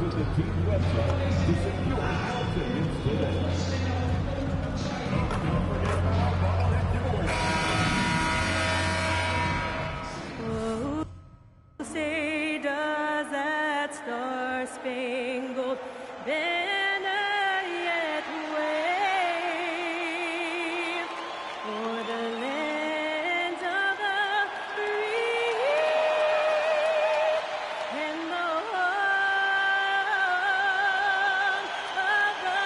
visit the team website to secure your tickets today. Oh, say does that star-spangled banner yet wave for the land of the free and the home of the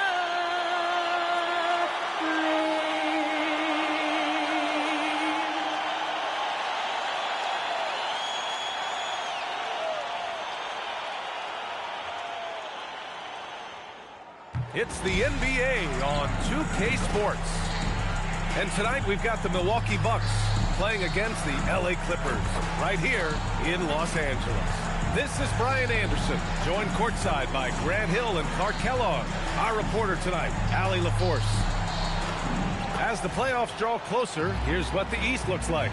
It's the NBA on 2K Sports. And tonight we've got the Milwaukee Bucks playing against the LA Clippers right here in Los Angeles. This is Brian Anderson, joined courtside by Grant Hill and Clark Kellogg. Our reporter tonight, Allie LaForce. As the playoffs draw closer, here's what the East looks like.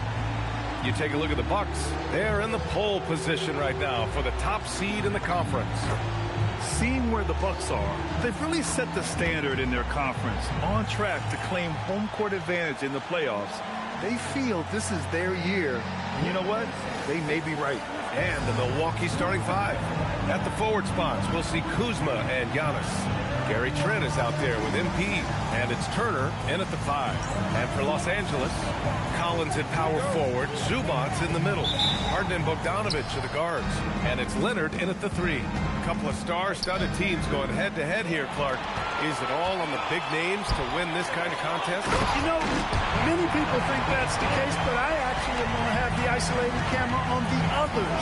You take a look at the Bucks. They're in the pole position right now for the top seed in the conference. Seeing where the Bucks are, they've really set the standard in their conference, on track to claim home court advantage in the playoffs. They feel this is their year, and you know what? They may be right. And the Milwaukee starting five. At the forward spots, we'll see Kuzma and Giannis. Gary Trent is out there with MP, and it's Turner in at the five. And for Los Angeles, Collins at power forward, Zubats in the middle, Harden and Bogdanovic are the guards, and it's Leonard in at the three. A couple of star-studded teams going head-to-head here, Clark. Is it all on the big names to win this kind of contest? You know, many people think that's the case, but I actually am going to have the isolated camera on the others,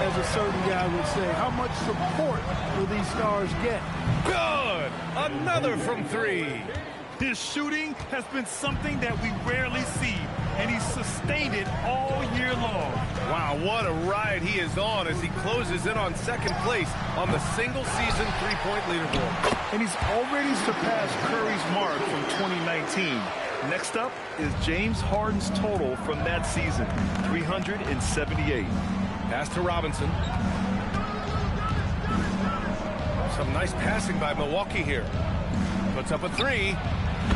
as a certain guy would say. How much support will these stars get? Good! Another from three. His shooting has been something that we rarely see, and he's sustained it all year long. Wow, what a ride he is on as he closes in on second place on the single-season three-point leaderboard. And he's already surpassed Curry's mark from 2019. Next up is James Harden's total from that season, 378. Pass to Robinson. Some nice passing by Milwaukee here. Puts up a three.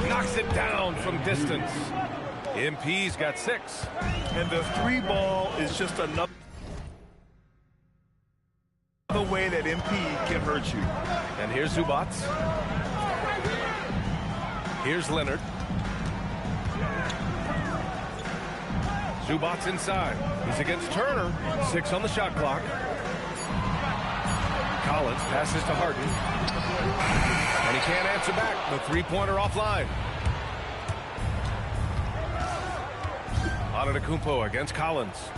Knocks it down from distance. MP's got 6. And the three ball is just another way that MP can hurt you. And here's Zubats. Here's Leonard. Zubats inside. He's against Turner. 6 on the shot clock. Collins passes to Harden. And he can't answer back. The three-pointer offline. Antetokounmpo against Collins.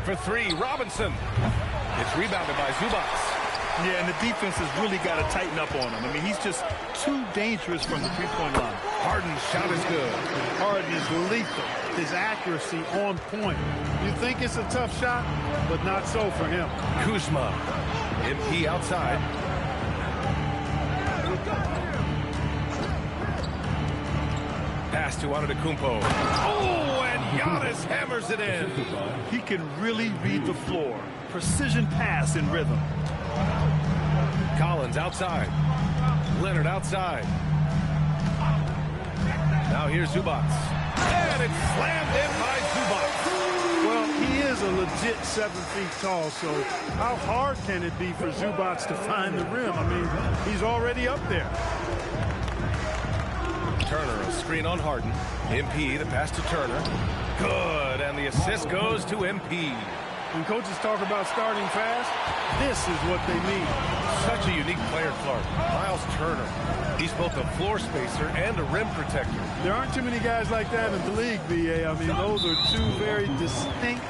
For three, Robinson. It's rebounded by Zubats. Yeah, and the defense has really got to tighten up on him. I mean, he's just too dangerous from the three-point line. Harden's shot is good. Harden is lethal. His accuracy on point. You think it's a tough shot, but not so for him. Kuzma. MP outside. Pass to Antetokounmpo. Oh, and Giannis hammers it in. He can really read the floor. Precision pass in rhythm. Collins outside. Leonard outside. Now here's Zubats. And it's slammed in by Zubats. Well, he is a legit 7 feet tall, so how hard can it be for Zubats to find the rim? I mean, he's already up there. Turner, a screen on Harden. MP, the pass to Turner. Good, and the assist goes to MP. When coaches talk about starting fast, this is what they mean. Such a unique player, Clark. Miles Turner. He's both a floor spacer and a rim protector. There aren't too many guys like that in the league, B.A. I mean, those are two very distinct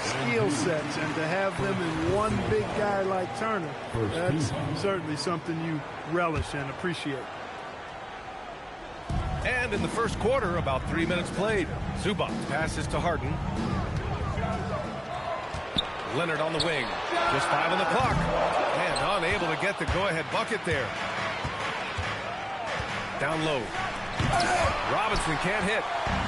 skill sets, and to have them in one big guy like Turner, that's certainly something you relish and appreciate. And in the first quarter, about 3 minutes played. Zubats passes to Harden. Leonard on the wing. Just 5 on the clock. And unable to get the go-ahead bucket there. Down low. Robinson can't hit.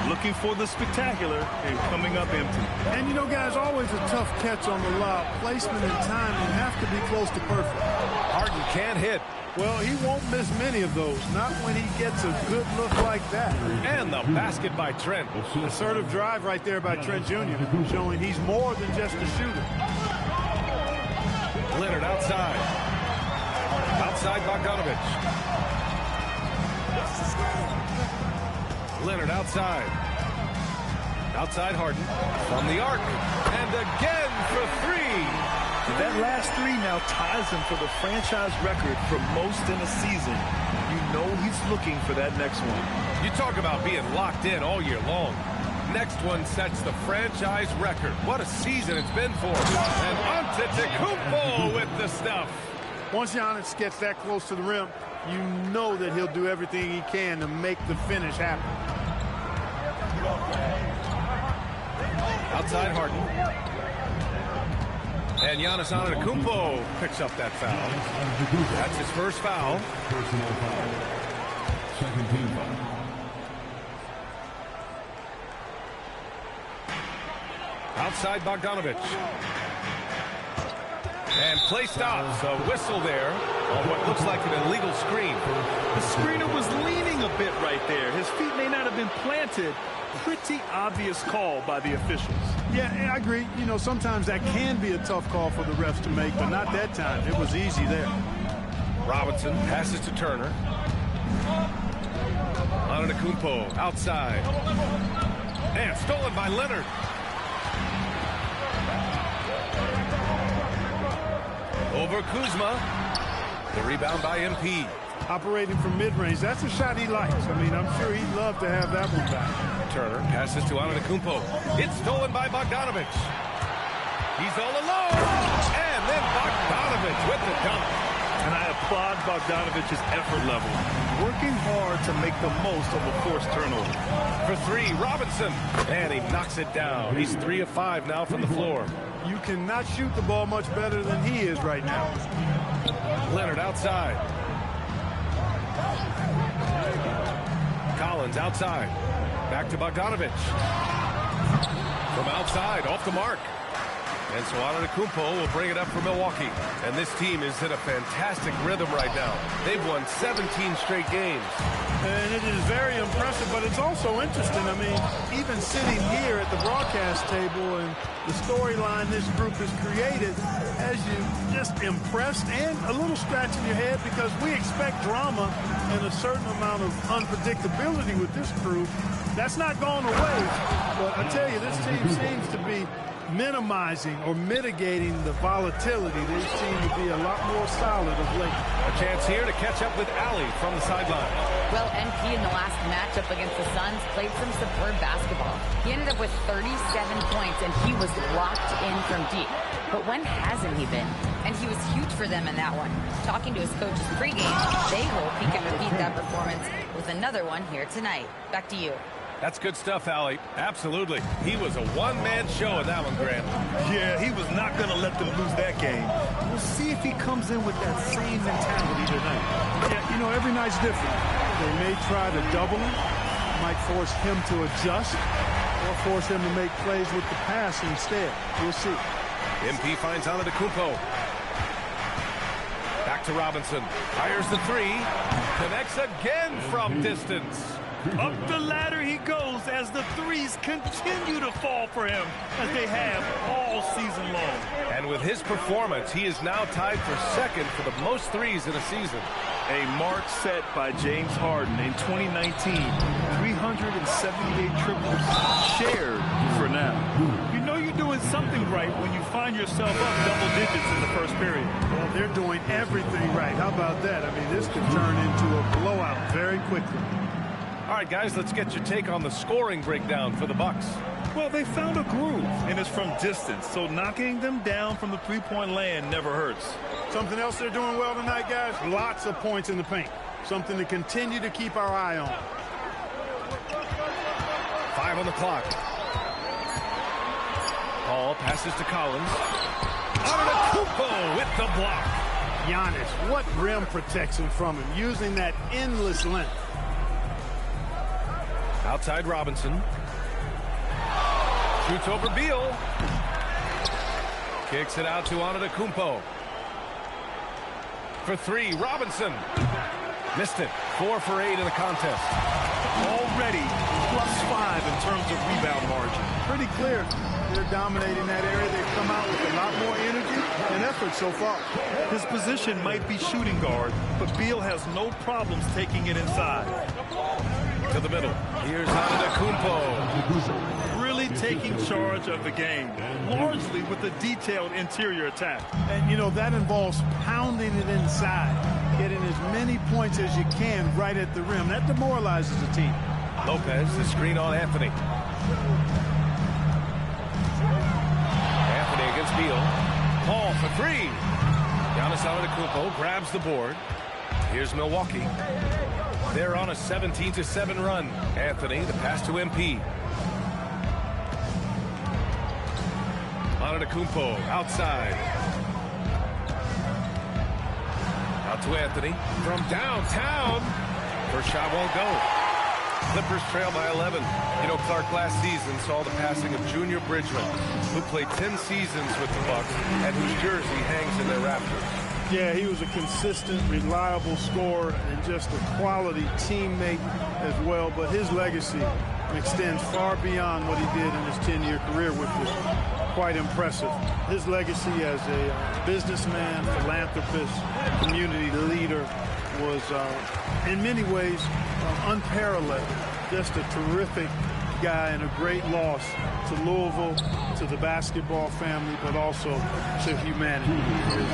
Looking for the spectacular and coming up empty. And you know, guys, always a tough catch on the lob. Placement and timing have to be close to perfect. Harden can't hit. Well, he won't miss many of those, not when he gets a good look like that. And the basket by Trent. Assertive drive right there by Trent Jr., showing he's more than just a shooter. Leonard outside. Outside Bogdanovich. Leonard outside. Outside Harden. From the arc. And again for three. That last three now ties him for the franchise record for most in a season. You know he's looking for that next one. You talk about being locked in all year long. Next one sets the franchise record. What a season it's been for him. And Antetokounmpo with the stuff. Once Giannis gets that close to the rim, you know that he'll do everything he can to make the finish happen. Outside Harden. And Giannis Antetokounmpo picks up that foul. That's his first foul. Personal foul. Second team foul. Outside Bogdanovich. And play stops. A whistle there on what looks like an illegal screen. The screener was leaning a bit right there. His feet may not have been planted. Pretty obvious call by the officials. Yeah, I agree. You know, sometimes that can be a tough call for the refs to make, but not that time. It was easy there. Robinson passes to Turner. Antetokounmpo outside. And stolen by Leonard. Over Kuzma. The rebound by MP. Operating from mid-range, that's a shot he likes. I mean, I'm sure he'd love to have that one back. Turner passes to Antetokounmpo. It's stolen by Bogdanovich. He's all alone. And then Bogdanovich with the dunk. And I applaud Bogdanovich's effort level. Working hard to make the most of a forced turnover. For three, Robinson. And he knocks it down. He's 3 of 5 now from the floor. You cannot shoot the ball much better than he is right now. Leonard outside. Collins outside. Back to Bogdanovich. From outside, off the mark. And so Antetokounmpo will bring it up for Milwaukee. And this team is in a fantastic rhythm right now. They've won 17 straight games. And it is very impressive, but it's also interesting. I mean, even sitting here at the broadcast table and the storyline this group has created has you just impressed and a little scratch in your head because we expect drama and a certain amount of unpredictability with this crew. That's not gone away, but I tell you, this team seems to be minimizing or mitigating the volatility. They seem to be a lot more solid of late. A chance here to catch up with Ali from the sideline. Well, NP in the last matchup against the Suns played some superb basketball. He ended up with 37 points, and he was locked in from deep. But when hasn't he been? And he was huge for them in that one. Talking to his coaches pregame, they hope he can repeat that performance with another one here tonight. Back to you. That's good stuff, Allie. Absolutely. He was a one-man show in that one, Grant. Yeah, he was not going to let them lose that game. We'll see if he comes in with that same mentality tonight. Yeah, you know, every night's different. They may try to double him, might force him to adjust, or force him to make plays with the pass instead. We'll see. MP finds Antetokounmpo. Back to Robinson. Fires the three. Connects again from distance. Up the ladder he goes as the threes continue to fall for him, as they have all season long. And with his performance, he is now tied for second for the most threes in a season. A mark set by James Harden in 2019. 378 triples shared for now. You know you're doing something right when you find yourself up double digits in the first period. Well, they're doing everything right. How about that? I mean, this could turn into a blowout very quickly. All right, guys, let's get your take on the scoring breakdown for the Bucks. Well, they found a groove, and it's from distance, so knocking them down from the three-point land never hurts. Something else they're doing well tonight, guys, lots of points in the paint. Something to continue to keep our eye on. 5 on the clock. Paul passes to Collins. Antetokounmpo with the block. Giannis, what rim protection from him, using that endless length. Outside Robinson. Shoots over Beal. Kicks it out to Antetokounmpo. For three, Robinson. Missed it. 4 for 8 in the contest. Already +5 in terms of rebound margin. Pretty clear. They're dominating that area. They've come out with a lot more energy and effort so far. His position might be shooting guard, but Beal has no problems taking it inside. To the middle. Here's Antetokounmpo. Really taking charge of the game, largely with a detailed interior attack. And, you know, that involves pounding it inside, getting as many points as you can right at the rim. That demoralizes the team. Lopez, the screen on Anthony. Anthony against Beal. Paul for three. Giannis Antetokounmpo grabs the board. Here's Milwaukee. They're on a 17-7 run. Anthony, the pass to MP. Antetokounmpo outside. Out to Anthony from downtown. First shot won't go. Clippers trail by 11. You know, Clark last season saw the passing of Junior Bridgman, who played 10 seasons with the Bucks and whose jersey hangs in their rafters. Yeah, he was a consistent, reliable scorer and just a quality teammate as well. But his legacy extends far beyond what he did in his 10-year career, which was quite impressive. His legacy as a businessman, philanthropist, community leader was, in many ways, unparalleled. Just a terrific guy and a great loss to Louisville, to the basketball family, but also to humanity. He was a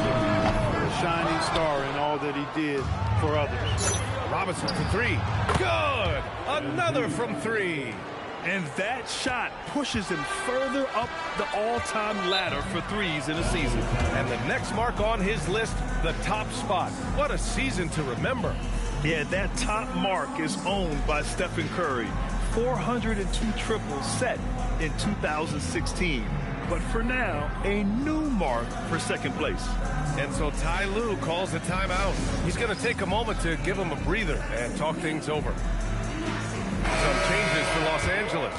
shining star in all that he did for others. Robinson for three. Good! Another from three. And that shot pushes him further up the all-time ladder for threes in a season. And the next mark on his list, the top spot. What a season to remember. Yeah, that top mark is owned by Stephen Curry. 402 triples set in 2016. But for now, a new mark for second place. And so Ty Lue calls a timeout. He's going to take a moment to give him a breather and talk things over. Some changes for Los Angeles.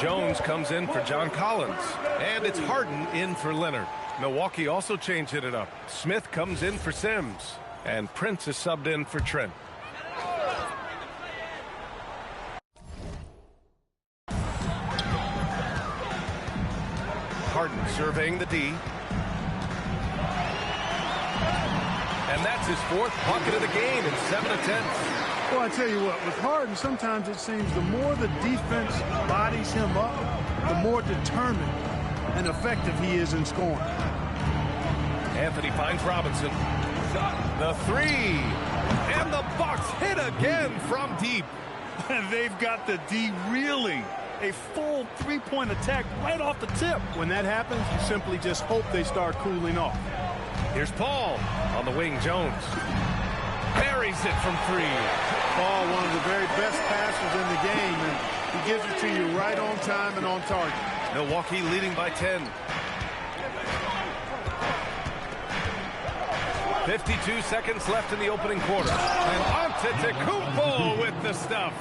Jones comes in for John Collins. And it's Harden in for Leonard. Milwaukee also changed it up. Smith comes in for Sims. And Prince is subbed in for Trent. Harden surveying the D. And that's his 4th bucket of the game in 7 attempts. Well, I tell you what, with Harden, sometimes it seems the more the defense bodies him up, the more determined and effective he is in scoring. Anthony finds Robinson. The three. And the Bucks hit again from deep. And they've got the D reeling. A full three-point attack right off the tip. When that happens, you simply just hope they start cooling off. Here's Paul on the wing. Jones buries it from three. Paul, one of the very best passers in the game, and he gives it to you right on time and on target. Milwaukee leading by 10. 52 seconds left in the opening quarter. And Antetokounmpo with the stuff.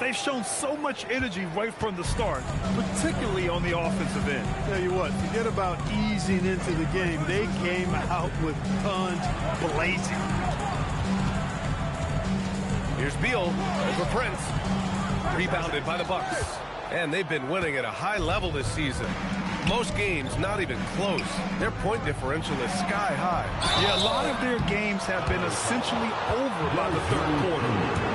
They've shown so much energy right from the start, particularly on the offensive end. Tell you what, forget about easing into the game. They came out with guns blazing. Here's Beal over Prince. Rebounded by the Bucks. And they've been winning at a high level this season. Most games not even close. Their point differential is sky high. Yeah, a lot of their games have been essentially over by the third quarter.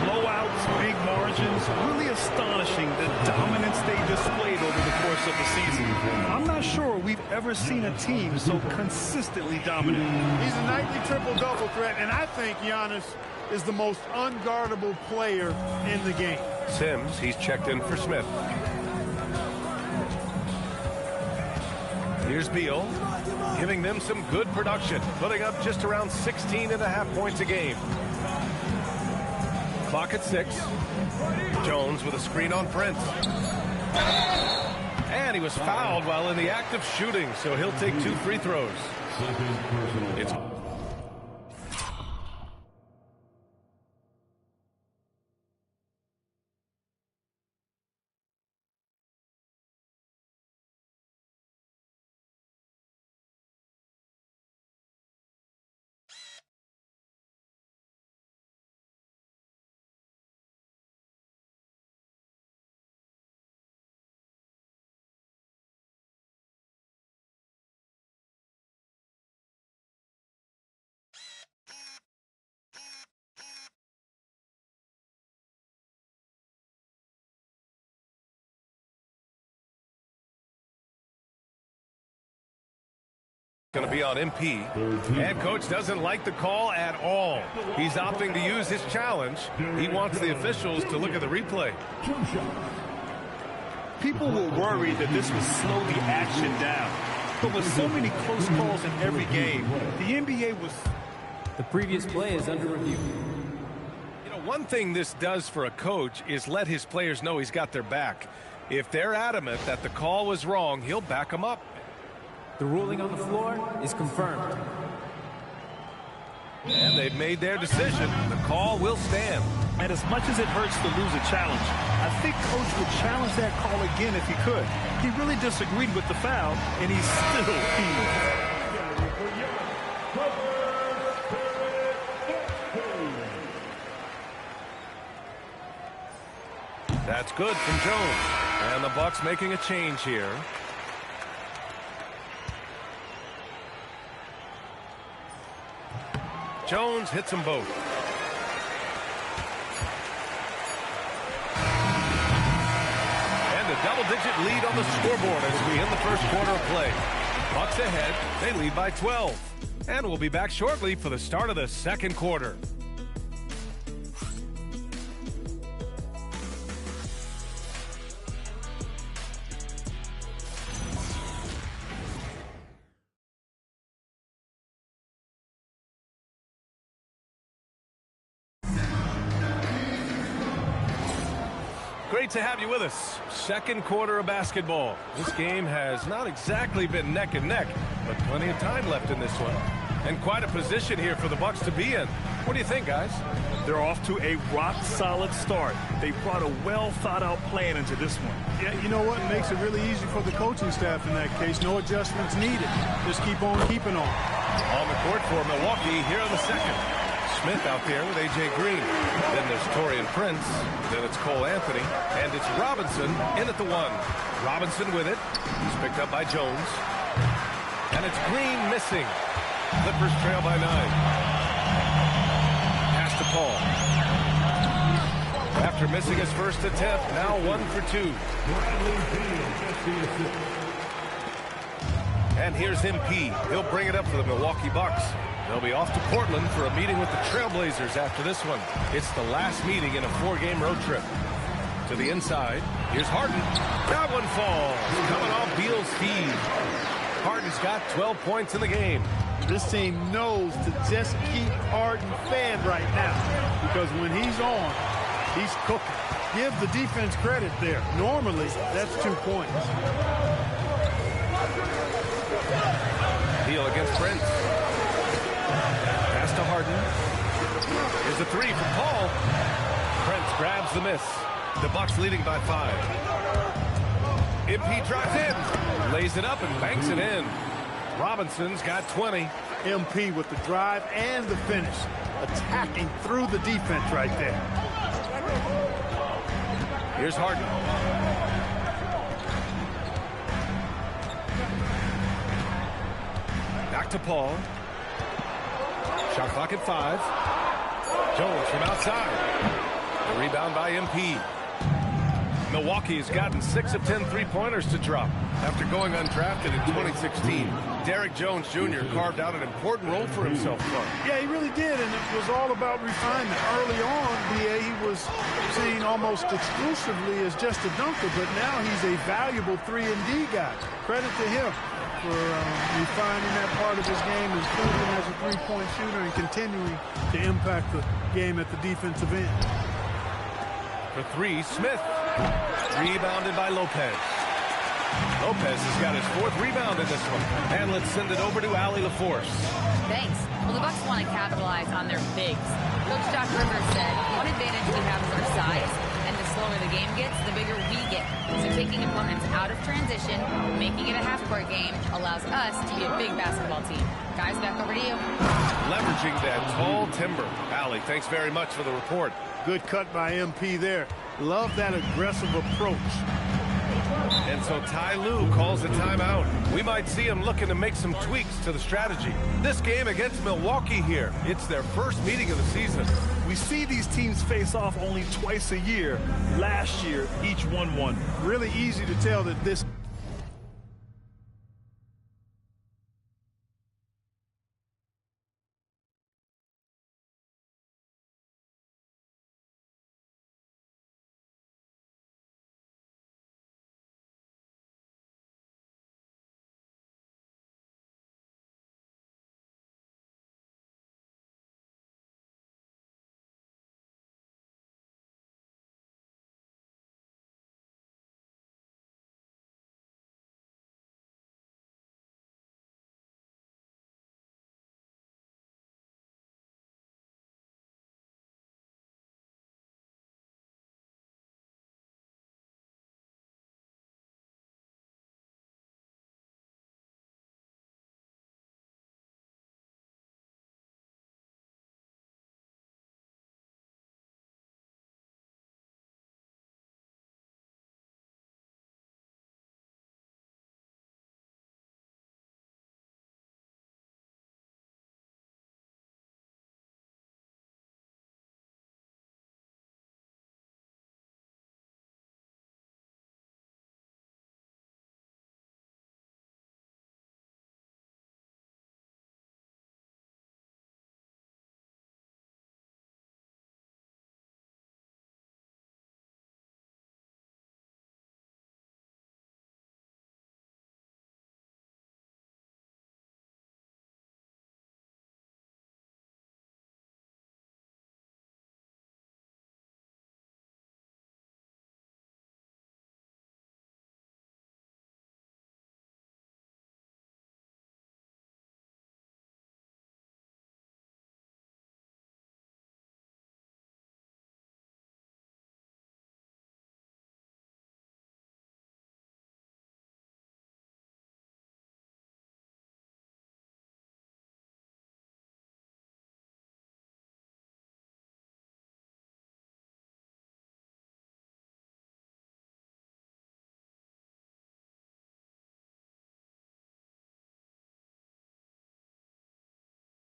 Blowouts, big margins, really astonishing the dominance they displayed over the course of the season. I'm not sure we've ever seen a team so consistently dominant. He's a nightly triple-double threat, and I think Giannis is the most unguardable player in the game. Sims, he's checked in for Smith. Here's Beal, giving them some good production, putting up just around 16.5 points a game. Clock at 6. Jones with a screen on Prince. And he was fouled while in the act of shooting, so he'll take 2 free throws. It's Going to be on MP. Head coach doesn't like the call at all. He's opting to use his challenge. He wants the officials to look at the replay. People were worried that this would slow the action down. But with so many close calls in every game, the NBA was... The previous play is under review. You know, one thing this does for a coach is let his players know he's got their back. If they're adamant that the call was wrong, he'll back them up. The ruling on the floor is confirmed. And they've made their decision. The call will stand. And as much as it hurts to lose a challenge, I think Coach would challenge that call again if he could. He really disagreed with the foul, and he's still appealed. That's good from Jones. And the Bucks making a change here. Jones hits them both. And a double-digit lead on the scoreboard as we end the first quarter of play. Bucks ahead. They lead by 12. And we'll be back shortly for the start of the second quarter. Great to have you with us. Second quarter of basketball. This game has not exactly been neck and neck, but plenty of time left in this one. And quite a position here for the Bucks to be in. What do you think, guys? They're off to a rock-solid start. They brought a well-thought-out plan into this one. Yeah, you know what? It makes it really easy for the coaching staff in that case. No adjustments needed. Just keep on keeping on. On the court for Milwaukee here in the second. Smith out there with A.J. Green. Then there's Taurean Prince. Then it's Cole Anthony. And it's Robinson in at the one. Robinson with it. He's picked up by Jones. And it's Green missing. Clippers trail by 9. Pass to Paul. After missing his first attempt, now 1 for 2. And here's MP. He'll bring it up for the Milwaukee Bucks. They'll be off to Portland for a meeting with the Trailblazers after this one. It's the last meeting in a 4-game road trip. To the inside. Here's Harden. That one falls. Coming off Beal's feed. Harden's got 12 points in the game. This team knows to just keep Harden fed right now, because when he's on, he's cooking. Give the defense credit there. Normally, that's 2 points. Beal against Prince. Pass to Harden. Here's a 3 from Paul. Prince grabs the miss. The Bucks leading by 5. MP drives in, lays it up and banks it in. Robinson's got 20. MP with the drive and the finish. Attacking through the defense right there. Here's Harden. Back to Paul. Shot clock at 5. Jones from outside. The rebound by MP. Milwaukee has gotten 6 of 10 three-pointers to drop after going undrafted in 2016. Derrick Jones Jr. carved out an important role for himself. Yeah, he really did, and it was all about refinement. Early on, B.A., he was seen almost exclusively as just a dunker, but now he's a valuable 3-and-D guy. Credit to him for refining that part of his game, improving as a three-point shooter, and continuing to impact the game at the defensive end. For 3, Smith. Rebounded by Lopez. Lopez has got his 4th rebound in this one. And let's send it over to Allie LaForce. Thanks. Well, the Bucks want to capitalize on their bigs. Coach Doc Rivers said, one advantage we have is our size, and the slower the game gets, the bigger we get. So taking opponents out of transition, making it a half-court game, allows us to be a big basketball team. Guys, back over to you. Leveraging that tall timber. Allie, thanks very much for the report. Good cut by MP there. Love that aggressive approach. And so Ty Lue calls a timeout. We might see him looking to make some tweaks to the strategy. This game against Milwaukee here, it's their first meeting of the season. We see these teams face off only twice a year. Last year, each won one. Really easy to tell that this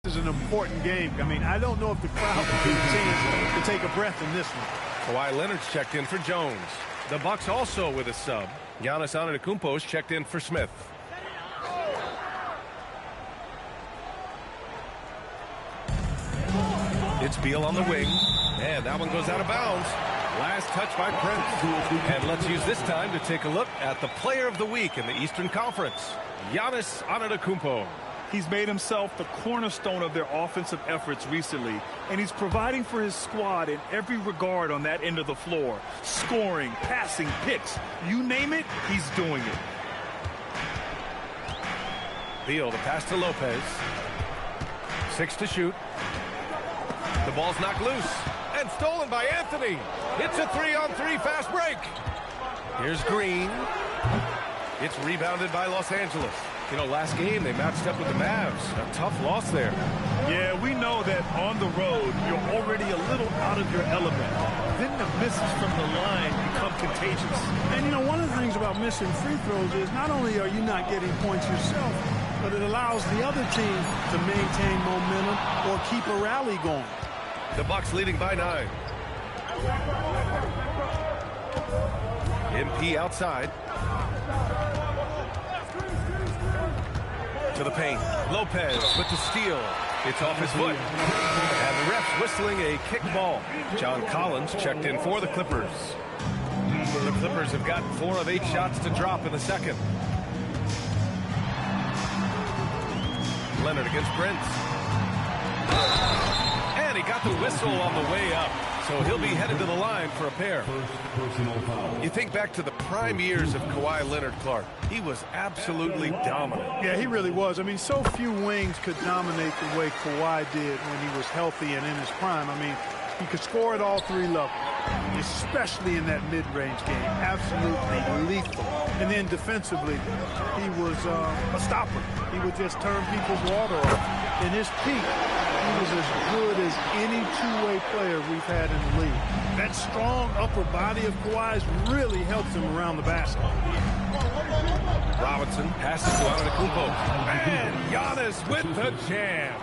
This is an important game. I mean, I don't know if the crowd will get a chance to take a breath in this one. Kawhi Leonard's checked in for Jones. The Bucks also with a sub. Giannis Antetokounmpo's checked in for Smith. It's Beal on the wing. And that one goes out of bounds. Last touch by Prince. And let's use this time to take a look at the player of the week in the Eastern Conference. Giannis Antetokounmpo. He's made himself the cornerstone of their offensive efforts recently, and he's providing for his squad in every regard on that end of the floor. Scoring, passing, picks, you name it, he's doing it. Beal, the pass to Lopez. 6 to shoot. The ball's knocked loose and stolen by Anthony. It's a 3-on-3 fast break. Here's Green. It's rebounded by Los Angeles. You know, last game they matched up with the Mavs. A tough loss there. Yeah, we know that on the road, you're already a little out of your element. Then the misses from the line become contagious. And, you know, one of the things about missing free throws is not only are you not getting points yourself, but it allows the other team to maintain momentum or keep a rally going. The Bucks leading by 9. MP outside. To the paint. Lopez with the steal. It's off his foot. And the ref's whistling a kick ball. John Collins checked in for the Clippers. The Clippers have gotten 4 of 8 shots to drop in the second. Leonard against Prince. And he got the whistle on the way up. So he'll be headed to the line for a pair. You think back to the prime years of Kawhi Leonard, Clark. He was absolutely dominant. Yeah, he really was. I mean, so few wings could dominate the way Kawhi did when he was healthy and in his prime. I mean, he could score at all 3 levels, especially in that mid-range game. Absolutely lethal. And then defensively, he was a stopper. He would just turn people's water off. In his peak, he was as good as any two-way player we've had in the league. That strong upper body of Kawhi's really helps him around the basket. Robinson passes to Antetokounmpo. And Giannis with the jam.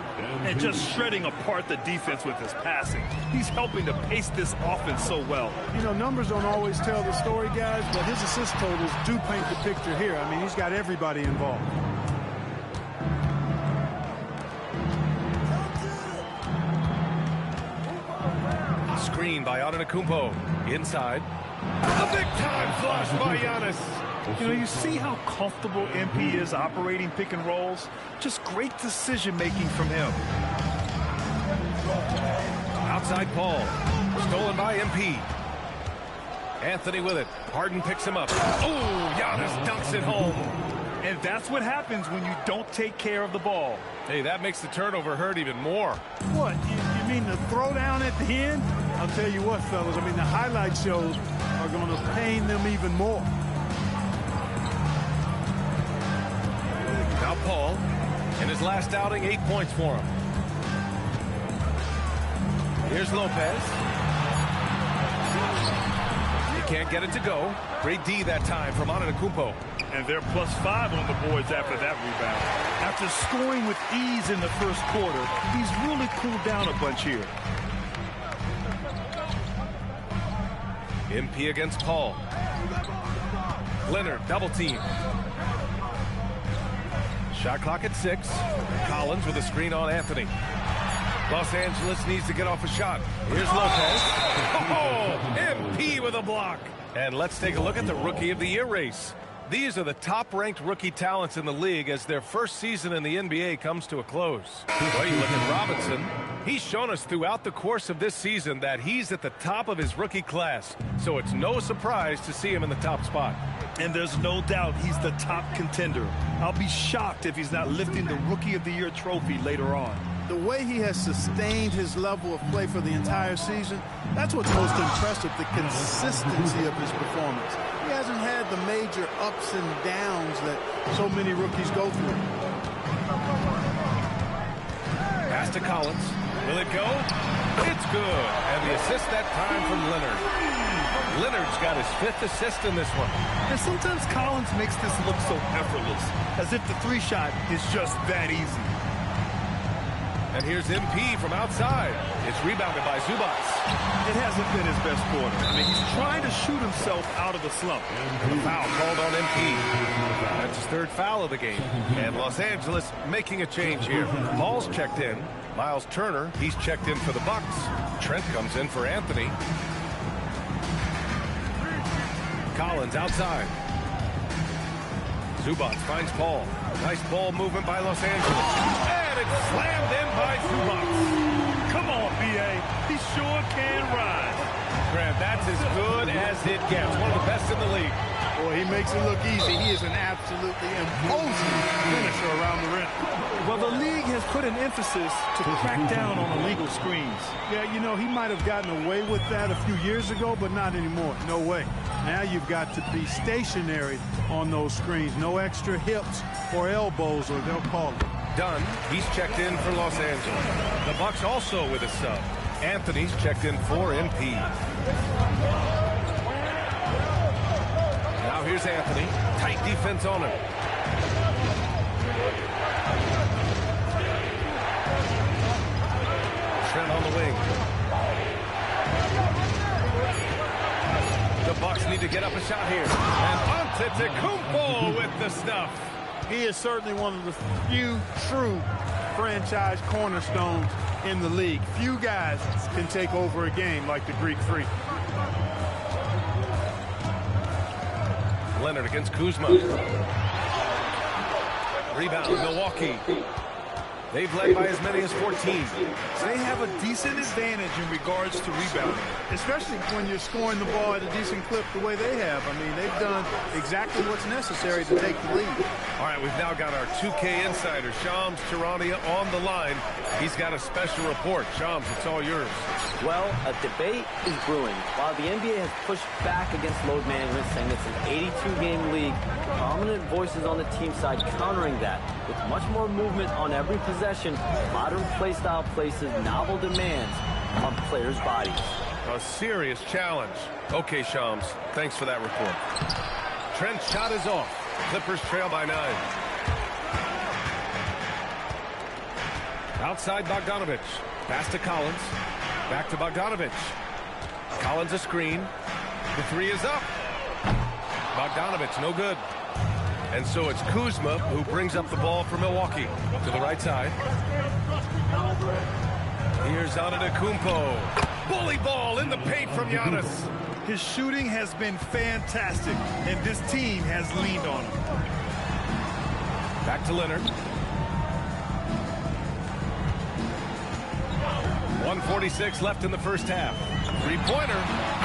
And just shredding apart the defense with his passing. He's helping to pace this offense so well. You know, numbers don't always tell the story, guys, but his assist totals do paint the picture here. I mean, he's got everybody involved. Screen by Antetokounmpo. Inside. A big-time flush by Giannis. You know, you see how comfortable MP is operating pick and rolls? Just great decision-making from him. Outside Paul. Stolen by MP. Anthony with it. Harden picks him up. Oh, Giannis dunks it home. And that's what happens when you don't take care of the ball. Hey, that makes the turnover hurt even more. What, you mean the throwdown at the end? I'll tell you what, fellas, I mean, the highlight shows are going to pain them even more. Now Paul, in his last outing, 8 points for him. Here's Lopez. He can't get it to go. Great D that time from Antetokounmpo. And they're +5 on the boards after that rebound. After scoring with ease in the first quarter, he's really cooled down a bunch here. MP against Paul. Leonard double team. Shot clock at 6. Collins with a screen on Anthony. Los Angeles needs to get off a shot. Here's Lopez. Oh, MP with a block. And let's take a look at the Rookie of the Year race. These are the top-ranked rookie talents in the league as their first season in the NBA comes to a close. Well, you look at Robinson. He's shown us throughout the course of this season that he's at the top of his rookie class. So it's no surprise to see him in the top spot. And there's no doubt he's the top contender. I'll be shocked if he's not lifting the Rookie of the Year trophy later on. The way he has sustained his level of play for the entire season, that's what's most impressive, the consistency of his performance. He hasn't had the major ups and downs that so many rookies go through. Pass to Collins. Will it go? It's good. And the assist that time from Leonard. Leonard's got his 5th assist in this one. And sometimes Collins makes this look so effortless, as if the 3-shot is just that easy. And here's MP from outside. It's rebounded by Zubac. It hasn't been his best quarter. I mean, he's trying to shoot himself out of the slump. And a foul called on MP. That's his third foul of the game. And Los Angeles making a change here. Hall's checked in. Miles Turner, he's checked in for the Bucks. Trent comes in for Anthony. Collins outside. Zubac finds Paul. Nice ball movement by Los Angeles. And it's slammed in by Zubac. Come on, B.A. He sure can ride. Grant, that's as good as it gets. One of the best in the league. Boy, he makes it look easy. He is an absolutely imposing finisher around the rim. Well, the league has put an emphasis to crack down on illegal screens. Yeah, you know, he might have gotten away with that a few years ago, but not anymore. No way. Now you've got to be stationary on those screens. No extra hips or elbows, or they'll call it. Dunn, he's checked in for Los Angeles. The Bucks also with a sub. Anthony's checked in for MP. Now here's Anthony. Tight defense on him. Trent on the wing. The Bucks need to get up a shot here. And Antetokounmpo with the stuff. He is certainly one of the few true franchise cornerstones in the league. Few guys can take over a game like the Greek Freak. Leonard against Kuzma. Rebound, Milwaukee. They've led by as many as 14. They have a decent advantage in regards to rebounding. Especially when you're scoring the ball at a decent clip the way they have. I mean, they've done exactly what's necessary to take the lead. All right, we've now got our 2K insider, Shams Charania, on the line. He's got a special report. Shams, it's all yours. Well, a debate is brewing. While the NBA has pushed back against load management, saying it's an 82-game league, prominent voices on the team side countering that with much more movement on every possession. Modern play style places novel demands on players' bodies. A serious challenge. Okay, Shams, thanks for that report. Trent's shot is off. Clippers trail by 9. Outside Bogdanovich. Pass to Collins. Back to Bogdanovich. Collins a screen. The three is up. Bogdanovich, no good. And so it's Kuzma who brings up the ball for Milwaukee. To the right side. Here's Antetokounmpo. Bully ball in the paint from Giannis. His shooting has been fantastic, and this team has leaned on him. Back to Leonard. 1:46 left in the first half. Three-pointer.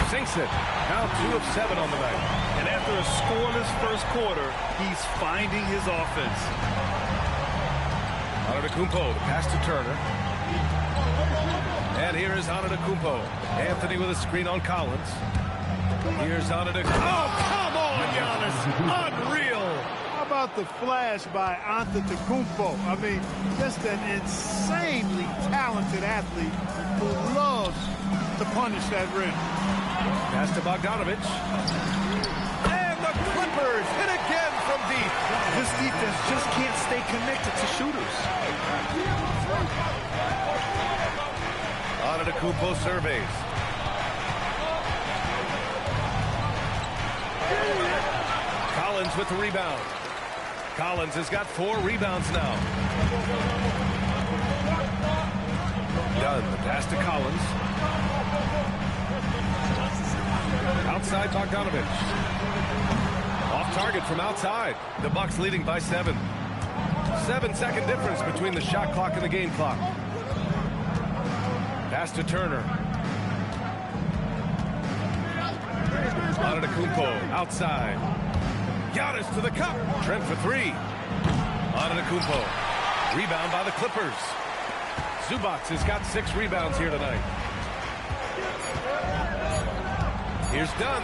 Sinks it. Now 2 of 7 on the night. And after a scoreless first quarter, he's finding his offense. Antetokounmpo, the pass to Turner. And here is Antetokounmpo. Anthony with a screen on Collins. Here's Antetokounmpo. Oh, come on, Giannis. Unreal. How about the flash by Antetokounmpo? I mean, just an insanely talented athlete who loves to punish that rim. Pass to Bogdanovich. And the Clippers hit again from deep. This defense just can't stay connected to shooters. Antetokounmpo surveys. Collins with the rebound. Collins has got 4 rebounds now. Dunn, the pass to Collins. Outside Bogdanovich. Off target from outside. The Bucks leading by 7. 7-second difference between the shot clock and the game clock. Pass to Turner. Antetokounmpo outside. Giannis to the cup. Trent for 3. Antetokounmpo. Rebound by the Clippers. Zubac has got 6 rebounds here tonight. Here's Dunn.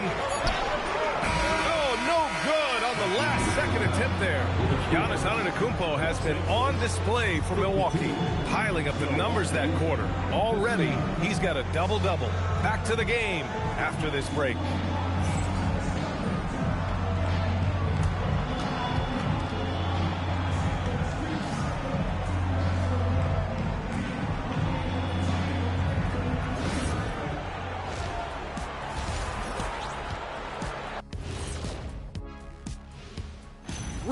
Oh, no good on the last second attempt there. Giannis Antetokounmpo has been on display for Milwaukee, piling up the numbers that quarter. Already, he's got a double-double. Back to the game after this break.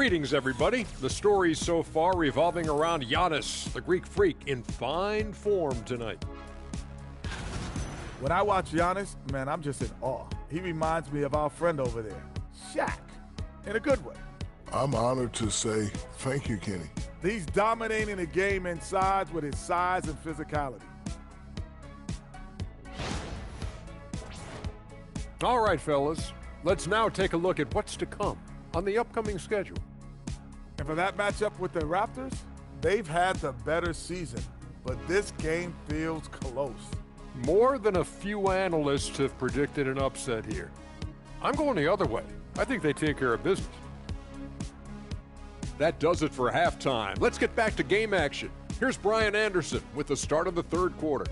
Greetings, everybody. The stories so far revolving around Giannis, the Greek freak, in fine form tonight. When I watch Giannis, man, I'm just in awe. He reminds me of our friend over there, Shaq, in a good way. I'm honored to say thank you, Kenny. He's dominating the game inside with his size and physicality. All right, fellas, let's now take a look at what's to come on the upcoming schedule. And for that matchup with the Raptors, they've had the better season, but this game feels close. More than a few analysts have predicted an upset here. I'm going the other way. I think they take care of business. That does it for halftime. Let's get back to game action. Here's Brian Anderson with the start of the third quarter.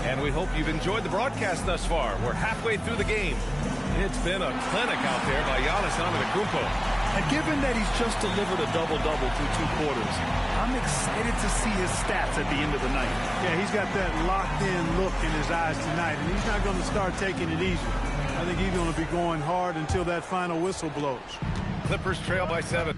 And we hope you've enjoyed the broadcast thus far. We're halfway through the game. It's been a clinic out there by Giannis Antetokounmpo. And given that he's just delivered a double-double through 2 quarters, I'm excited to see his stats at the end of the night. Yeah, he's got that locked-in look in his eyes tonight, and he's not going to start taking it easy. I think he's going to be going hard until that final whistle blows. Clippers trail by 7.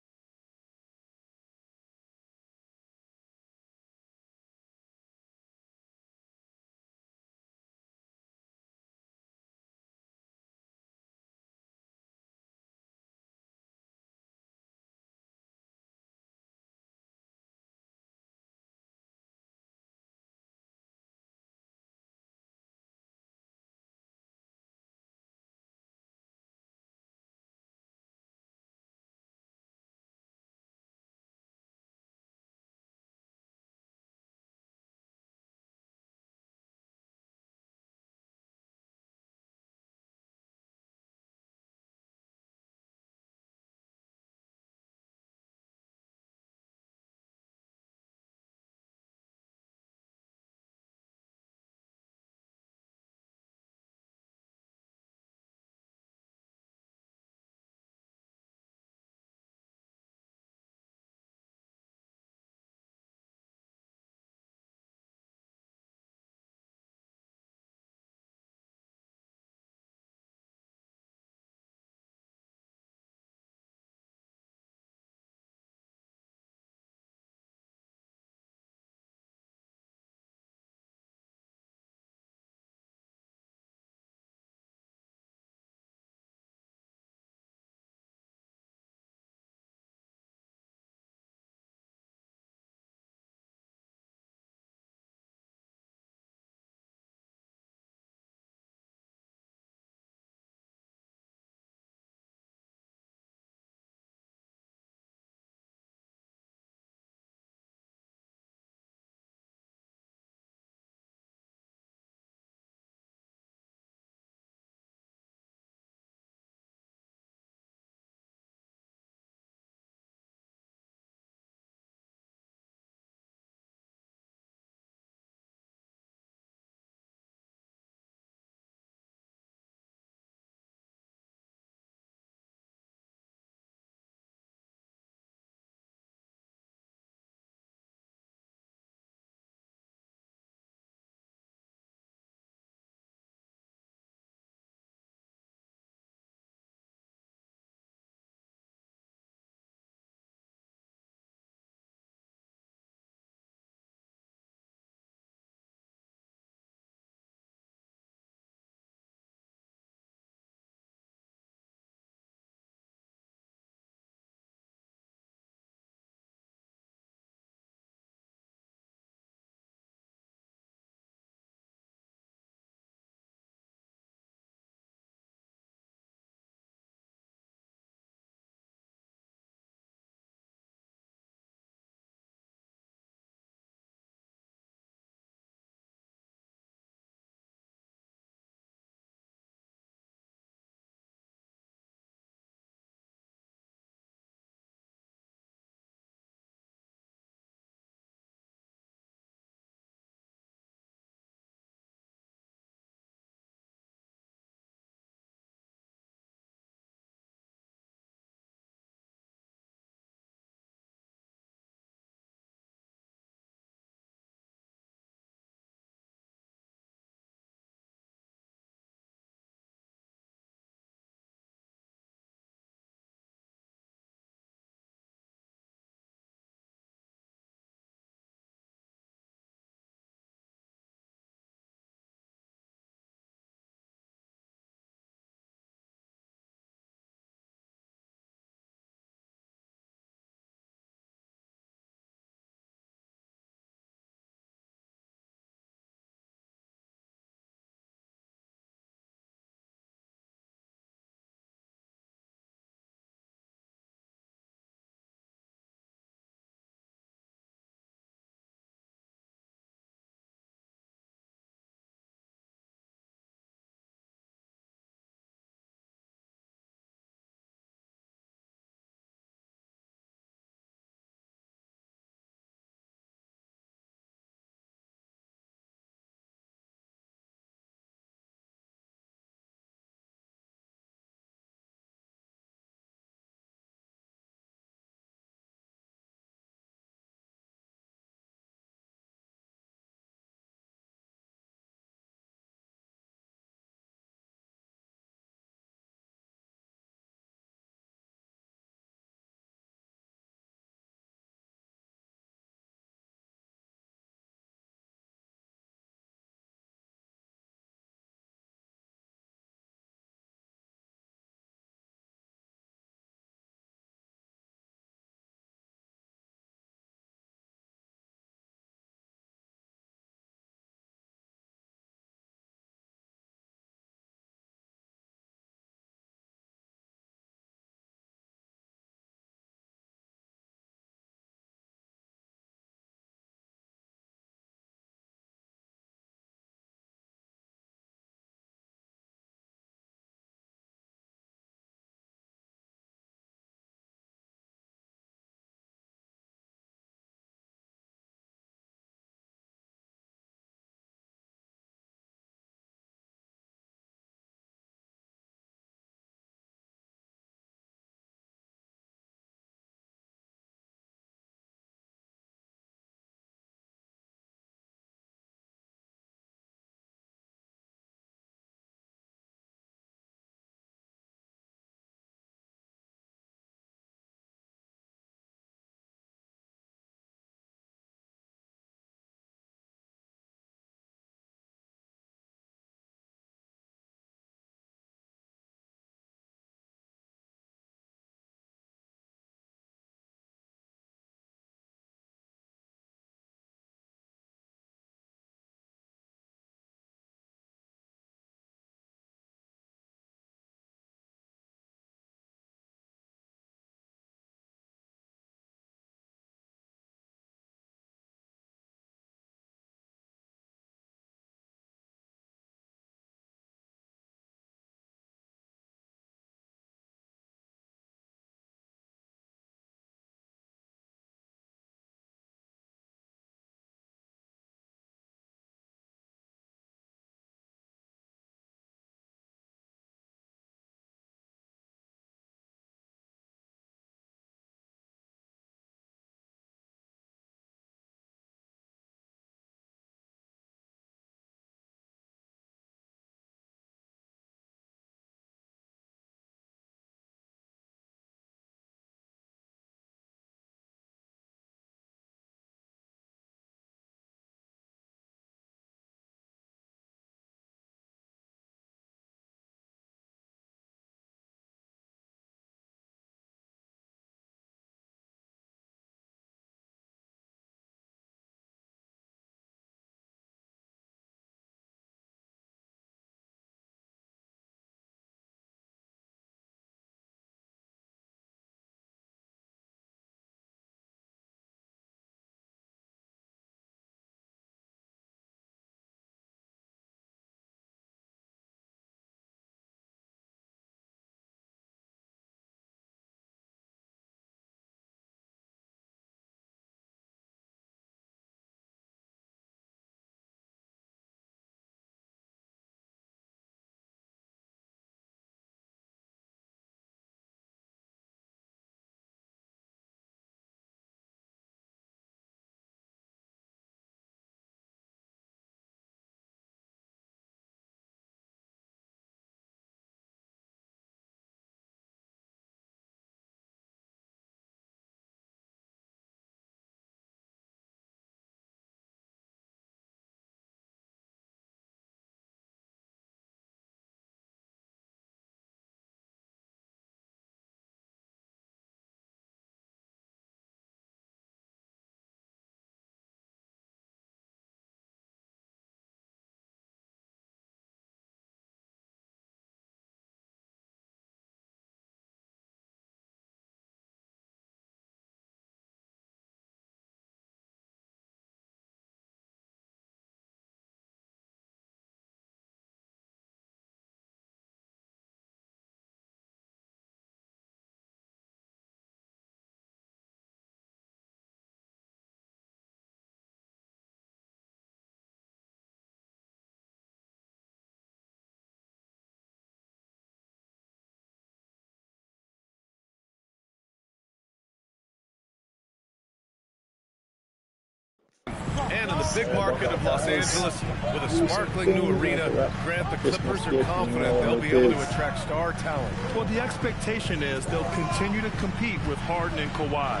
And in the big market of Los Angeles, with a sparkling new arena, Grant, the Clippers are confident they'll be able to attract star talent. Well, the expectation is they'll continue to compete with Harden and Kawhi.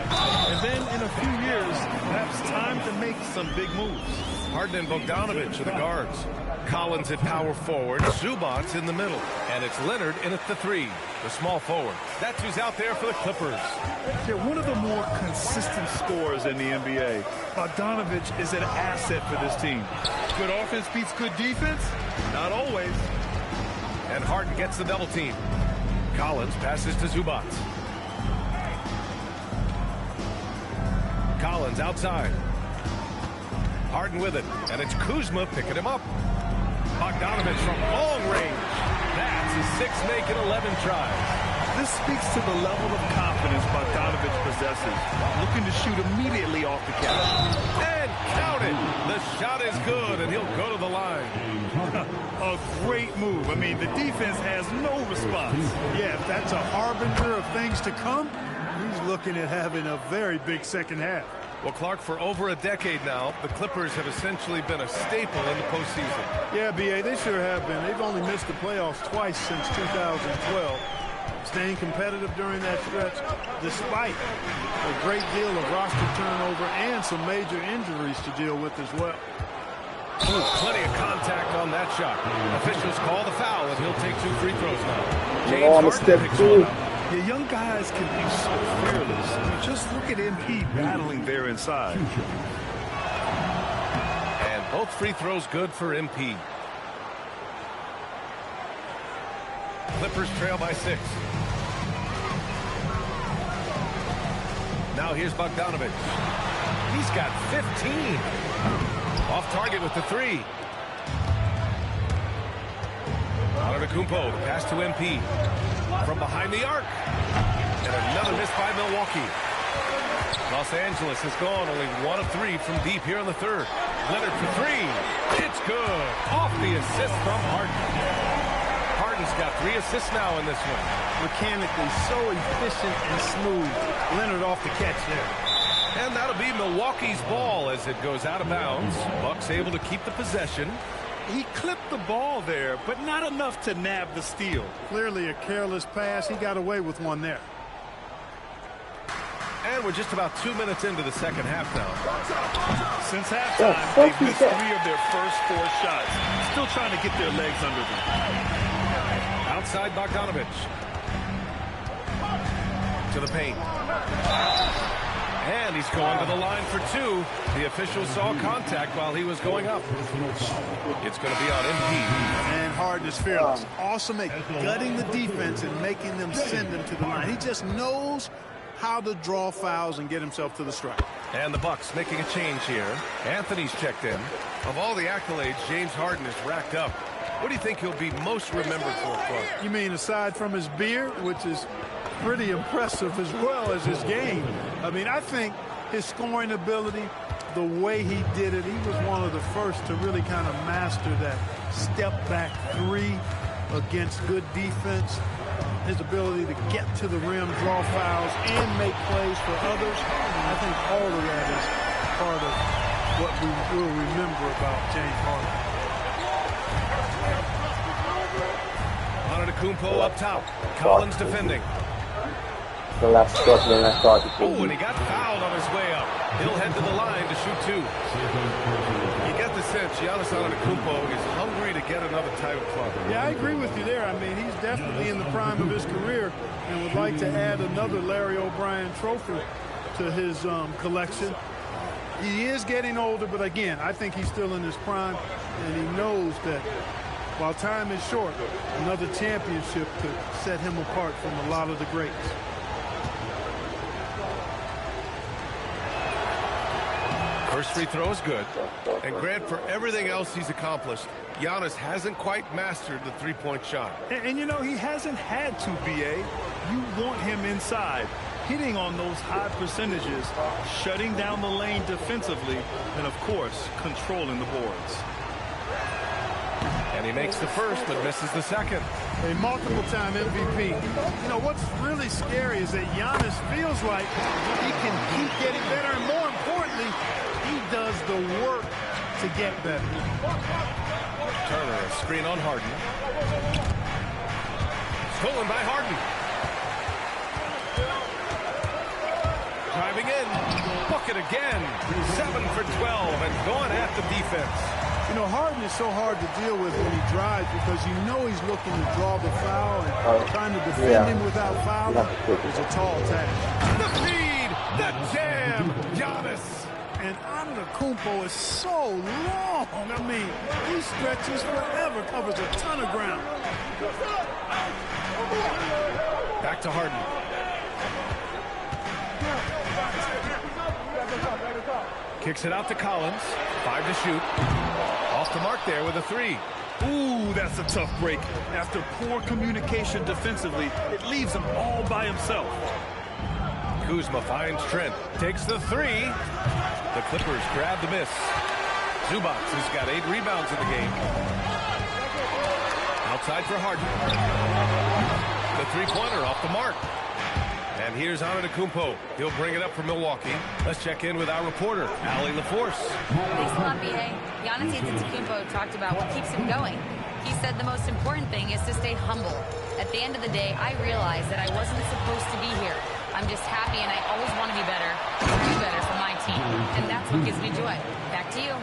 And then in a few years, perhaps time to make some big moves. Harden and Bogdanovich are the guards. Collins at power forward, Zubats in the middle. And it's Leonard in at the 3, the small forward. That's who's out there for the Clippers. They're one of the more consistent scorers in the NBA. Bogdanovich is an asset for this team. Good offense beats good defense? Not always. And Harden gets the double team. Collins passes to Zubats. Collins outside. Harden with it, and it's Kuzma picking him up. Bogdanovich from long range. That's a 6 make and 11 tries. This speaks to the level of confidence Bogdanovich possesses. Looking to shoot immediately off the catch. And count it. The shot is good, and he'll go to the line. A great move. I mean, the defense has no response. Yeah, if that's a harbinger of things to come, he's looking at having a very big second half. Well, Clark, for over a decade now, the Clippers have essentially been a staple in the postseason. Yeah, B.A., they sure have been. They've only missed the playoffs twice since 2012. Staying competitive during that stretch, despite a great deal of roster turnover and some major injuries to deal with as well. Ooh, plenty of contact on that shot. Officials call the foul, and he'll take 2 free throws now. James Harden picks one up. The young guys can be so fearless. Just look at MP battling there inside. And both free throws good for MP. Clippers trail by 6. Now here's Bogdanovich. He's got 15. Off target with the 3. Antetokounmpo, pass to MP. From behind the arc. And another miss by Milwaukee. Los Angeles has gone only 1 of 3 from deep here in the 3rd. Leonard for 3. It's good. Off the assist from Harden. Harden's got 3 assists now in this one. Mechanically so efficient and smooth. Leonard off the catch there. And that'll be Milwaukee's ball as it goes out of bounds. Bucks able to keep the possession. He clipped the ball there, but not enough to nab the steal. Clearly a careless pass. He got away with one there. And we're just about 2 minutes into the second half now. Since halftime, they've missed 3 of their first 4 shots. Still trying to get their legs under them. Outside Bogdanovich. To the paint. And he's going to the line for 2. The official saw contact while he was going up. It's going to be on MP. And Harden is fearless. Awesome at gutting the defense and making them send him to the line. He just knows how to draw fouls and get himself to the strike. And the Bucks making a change here. Anthony's checked in. Of all the accolades James Harden has racked up, what do you think he'll be most remembered for, Clark? You mean aside from his beard, which is pretty impressive, as well as his game? I mean, I think his scoring ability, the way he did it, he was one of the first to really kind of master that step-back 3 against good defense. His ability to get to the rim, draw fouls, and make plays for others. I think all of that is part of what we will remember about James Harden. Antetokounmpo up top. Collins defending. Oh, and he got fouled on his way up. He'll head to the line to shoot 2. You get the sense Giannis Antetokounmpo is hungry to get another title club. Yeah, I agree with you there. I mean, he's definitely in the prime of his career and would like to add another Larry O'Brien trophy to his collection. He is getting older, but again, I think he's still in his prime, and he knows that while time is short, another championship could set him apart from a lot of the greats. First free throw is good. And Grant, for everything else he's accomplished, Giannis hasn't quite mastered the three-point shot. And you know, he hasn't had to, B.A. You want him inside, hitting on those high percentages, shutting down the lane defensively, and, of course, controlling the boards. And he makes the first, but misses the second. A multiple-time MVP. You know, what's really scary is that Giannis feels like he can keep getting better, and more importantly, he does the work to get better. Turner, a screen on Harden. Stolen by Harden. Driving in. Bucket again. 7 for 12 and going at the defense. You know, Harden is so hard to deal with when he drives because you know he's looking to draw the foul and trying to defend him without foul is a tall task. The feed, the jam, Giannis. And Antetokounmpo is so long. I mean, he stretches forever, covers a ton of ground. Back to Harden. Kicks it out to Collins. 5 to shoot. Off the mark there with a 3. Ooh, that's a tough break. After poor communication defensively, it leaves him all by himself. Kuzma finds Trent. Takes the 3. The Clippers grab the miss. Zubac has got 8 rebounds in the game. Outside for Harden. The three-pointer off the mark. And here's Antetokounmpo. He'll bring it up for Milwaukee. Let's check in with our reporter, Allie LaForce. Thanks a lot, B.A. Giannis Antetokounmpo talked about what keeps him going. He said the most important thing is to stay humble. At the end of the day, I realized that I wasn't supposed to be here. I'm just happy, and I always want to be better, do better for my team. And that's what gives me joy. Back to you.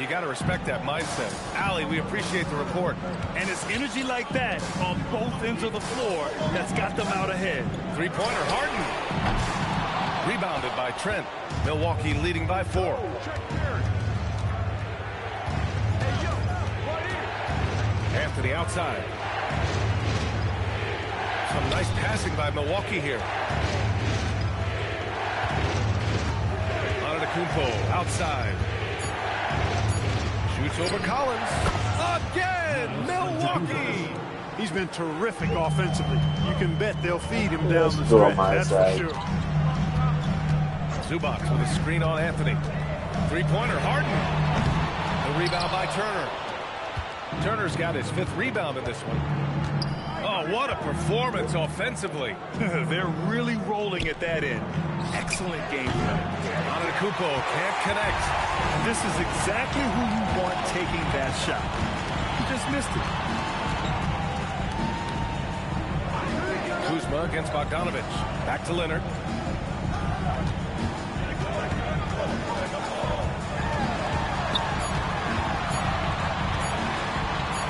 You got to respect that mindset. Allie, we appreciate the report. And it's energy like that on both ends of the floor that's got them out ahead. Three-pointer, Harden. Rebounded by Trent. Milwaukee leading by 4. Anthony outside. Some nice passing by Milwaukee here. Antetokounmpo outside. Shoots over Collins. Again, Milwaukee. He's been terrific offensively. You can bet they'll feed him down the stretch. That's for sure. Zubac with a screen on Anthony. Three-pointer, Harden. The rebound by Turner. Turner's got his 5th rebound in this one. Oh, what a performance offensively. They're really rolling at that end. Excellent game plan. Antetokounmpo can't connect. This is exactly who you want taking that shot. He just missed it. Kuzma against Bogdanovich. Back to Leonard.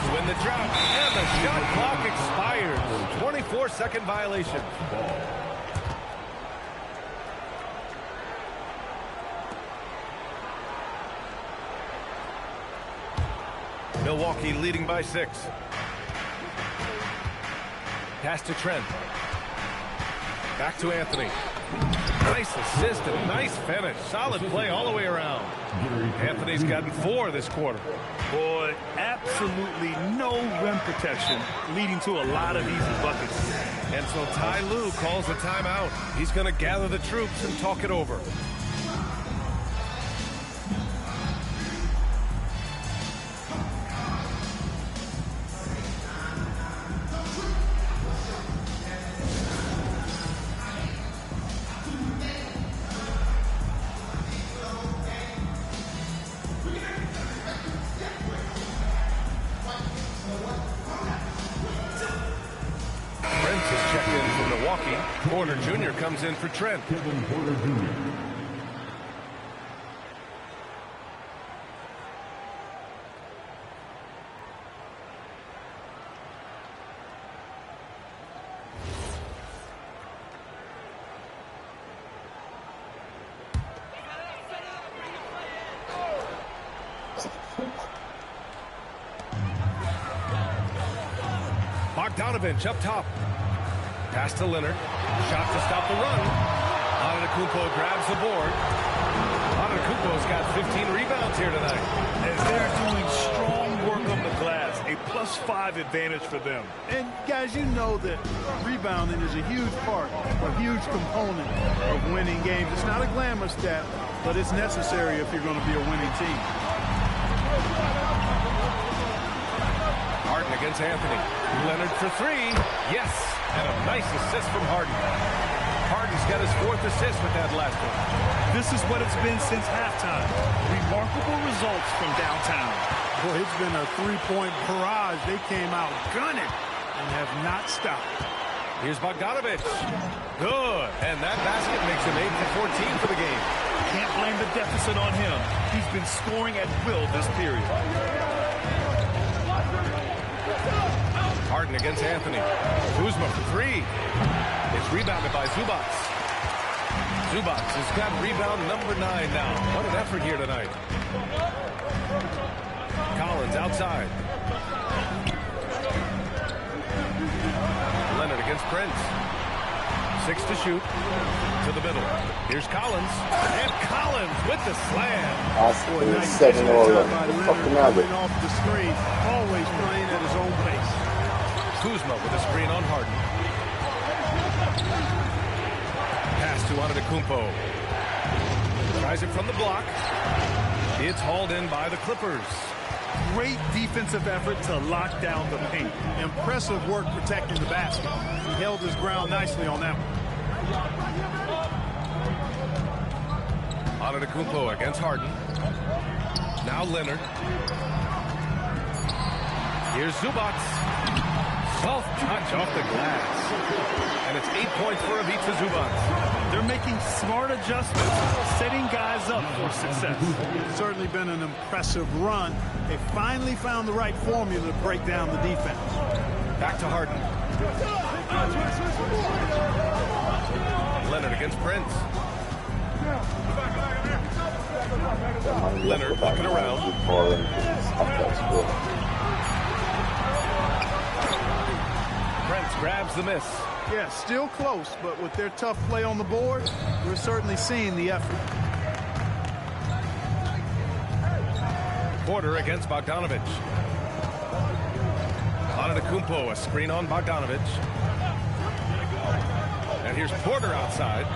To win the drought. And the shot clock expires. 24-second violation. Milwaukee leading by 6. Pass to Trent. Back to Anthony. Nice assist and nice finish. Solid play all the way around. Anthony's gotten 4 this quarter. Boy, absolutely no rim protection, leading to a lot of easy buckets. And so Ty Lue calls a timeout. He's going to gather the troops and talk it over. Porter Jr. comes in for Trent. Kevin Porter Jr. Bogdanovich up top. Pass to Leonard. Shot to stop the run. Antetokounmpo grabs the board. Antetokounmpo's got 15 rebounds here tonight. As they're doing strong work on the glass, a +5 advantage for them. And guys, you know that rebounding is a huge part, a huge component of winning games. It's not a glamour stat, but it's necessary if you're going to be a winning team. Harden against Anthony. Leonard for 3. Yes. And a nice assist from Harden. Harden's got his 4th assist with that last one. This is what it's been since halftime. Remarkable results from downtown. Boy, it's been a three-point barrage. They came out gunning and have not stopped. Here's Bogdanovich. Good. And that basket makes him 8 for 14 for the game. Can't blame the deficit on him. He's been scoring at will this period. Harden against Anthony. Kuzma for 3. It's rebounded by Zubac. Zubac has got rebound number 9 now. What an effort here tonight. Collins outside. Leonard against Prince. 6 to shoot. To the middle. Here's Collins. And Collins with the slam. Boy, nice by Leonard, coming off the screen. Always playing at his own pace. Kuzma with a screen on Harden. Pass to Antetokounmpo. Tries it from the block. It's hauled in by the Clippers. Great defensive effort to lock down the paint. Impressive work protecting the basket. He held his ground nicely on that one. Antetokounmpo against Harden. Now Leonard. Here's Zubac. Soft touch off the glass. And it's 8 points for Ivica Zubac. They're making smart adjustments, setting guys up for success. It's certainly been an impressive run. They finally found the right formula to break down the defense. Back to Harden. Leonard against Prince. Leonard looking around. Prince grabs the miss. Yeah, still close, but with their tough play on the board, we're certainly seeing the effort. Porter against Bogdanovich. Antetokounmpo, a screen on Bogdanovich. And here's Porter outside.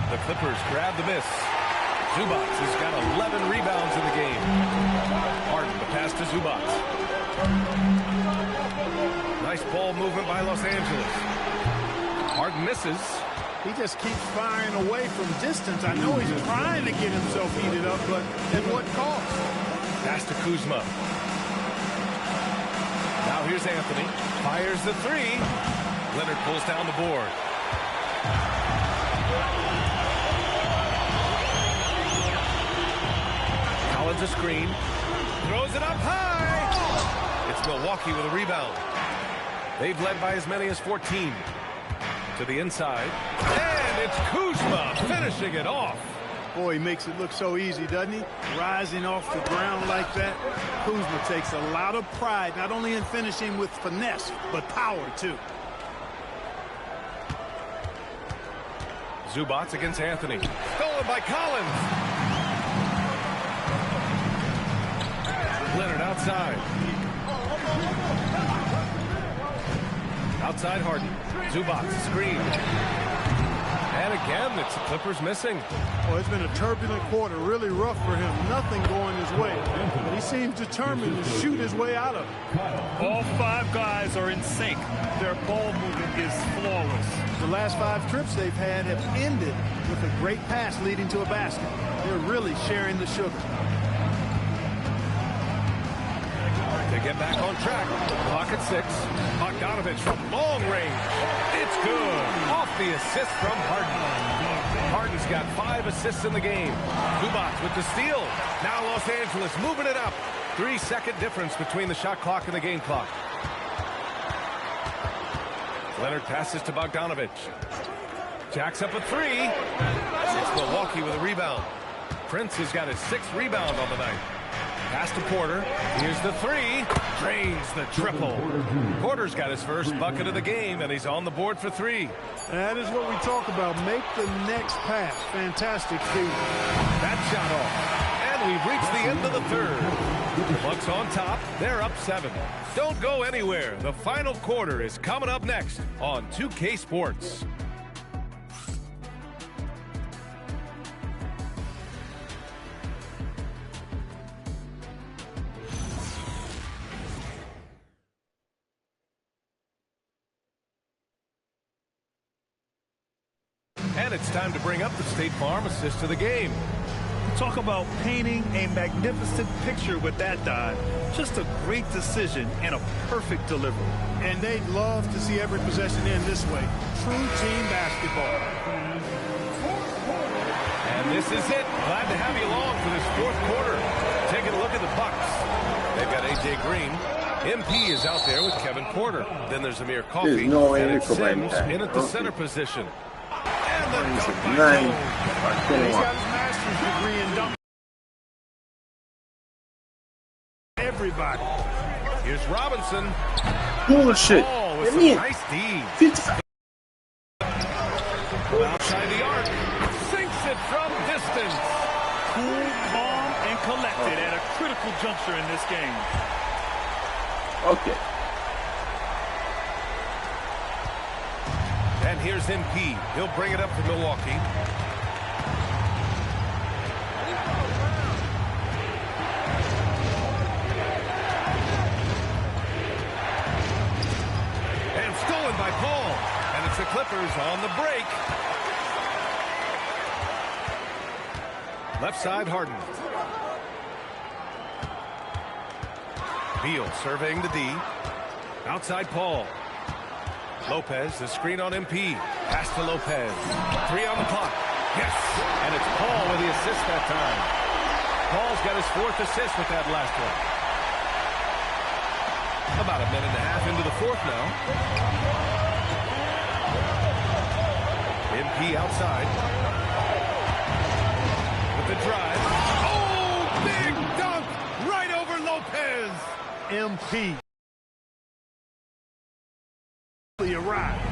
The Clippers grab the miss. Zubac has got 11 rebounds in the game. Harden, the pass to Zubac. Nice ball movement by Los Angeles. Harden misses. He just keeps firing away from distance. I know he's trying to get himself heated up, but at what cost? Pass to Kuzma. Now here's Anthony. Fires the 3. Leonard pulls down the board. Collins a screen. Throws it up high. It's Milwaukee with a rebound. They've led by as many as 14. To the inside. And it's Kuzma finishing it off. Boy, he makes it look so easy, doesn't he? Rising off the ground like that. Kuzma takes a lot of pride, not only in finishing with finesse, but power, too. Zubac against Anthony. Stolen by Collins. Leonard outside. Outside Harden. Zubac screen. And again, it's the Clippers missing. Oh, it's been a turbulent quarter, really rough for him. Nothing going his way. But he seems determined to shoot his way out of it. All 5 guys are in sync. Their ball movement is flawless. The last 5 trips they've had have ended with a great pass leading to a basket. They're really sharing the sugar. They get back on track. Clock at 6. Bogdanovich from long range. It's good. Off the assist from Harden. Harden's got 5 assists in the game. Zubac with the steal. Now Los Angeles moving it up. 3-second difference between the shot clock and the game clock. Leonard passes to Bogdanovich. Jacks up a 3. It's Milwaukee with a rebound. Prince has got his 6th rebound on the night. Pass to Porter. Here's the 3. Drains the triple. Porter's got his first bucket of the game, and he's on the board for 3. That is what we talk about. Make the next pass. Fantastic feed. That shot off. And we've reached the end of the 3rd. Bucks on top. They're up 7. Don't go anywhere. The final quarter is coming up next on 2K Sports. And it's time to bring up the State Farm assist to the game. Talk about painting a magnificent picture with that dive. Just a great decision and a perfect delivery. And they'd love to see every possession end this way. True team basketball. And this is it. Glad to have you along for this fourth quarter. Taking a look at the Bucks. They've got A.J. Green. MP is out there with Kevin Porter. Then there's Amir Coffey. And it's Sims in at the center position. And the dunk by Jones. He's got his master's degree in dunk. Everybody. Here's Robinson. Bullshit. Oh, with some nice D. Outside the arc. Sinks it from distance. Cool, calm, and collected at a critical juncture in this game. Okay. And here's MP. He'll bring it up for Milwaukee. And stolen by Paul. And it's the Clippers on the break. Left side, Harden. Beal surveying the D. Outside Paul. Lopez, the screen on MP. Pass to Lopez. 3 on the clock. Yes. And it's Paul with the assist that time. Paul's got his 4th assist with that last one. About a minute and a half into the 4th now. MP outside. With the drive. Oh, big dunk right over Lopez. MP. Arrived.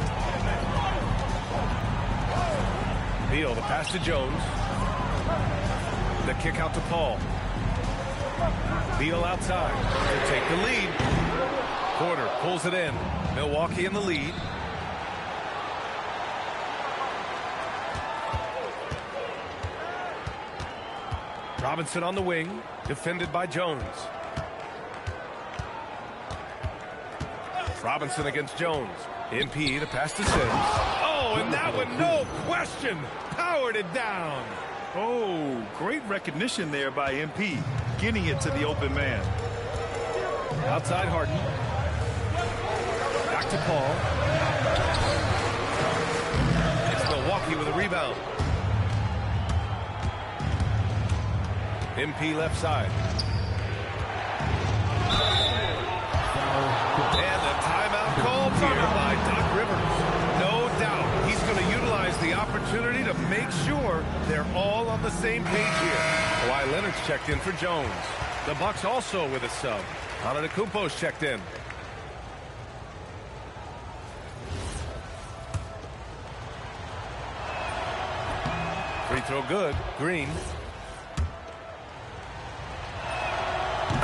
Beal, the pass to Jones. The kick out to Paul. Beal outside to take the lead. Porter pulls it in. Milwaukee in the lead. Robinson on the wing, defended by Jones. Robinson against Jones. MP, the pass to Sims. Oh, and that one, no question, powered it down. Oh, great recognition there by MP, getting it to the open man. Outside Harden. Back to Paul. It's Milwaukee with a rebound. MP left side. And a timeout called here by Doc Rivers. No doubt he's going to utilize the opportunity to make sure they're all on the same page here. Kawhi Leonard's checked in for Jones. The Bucks also with a sub. Antetokounmpo's checked in. Free throw good. Green.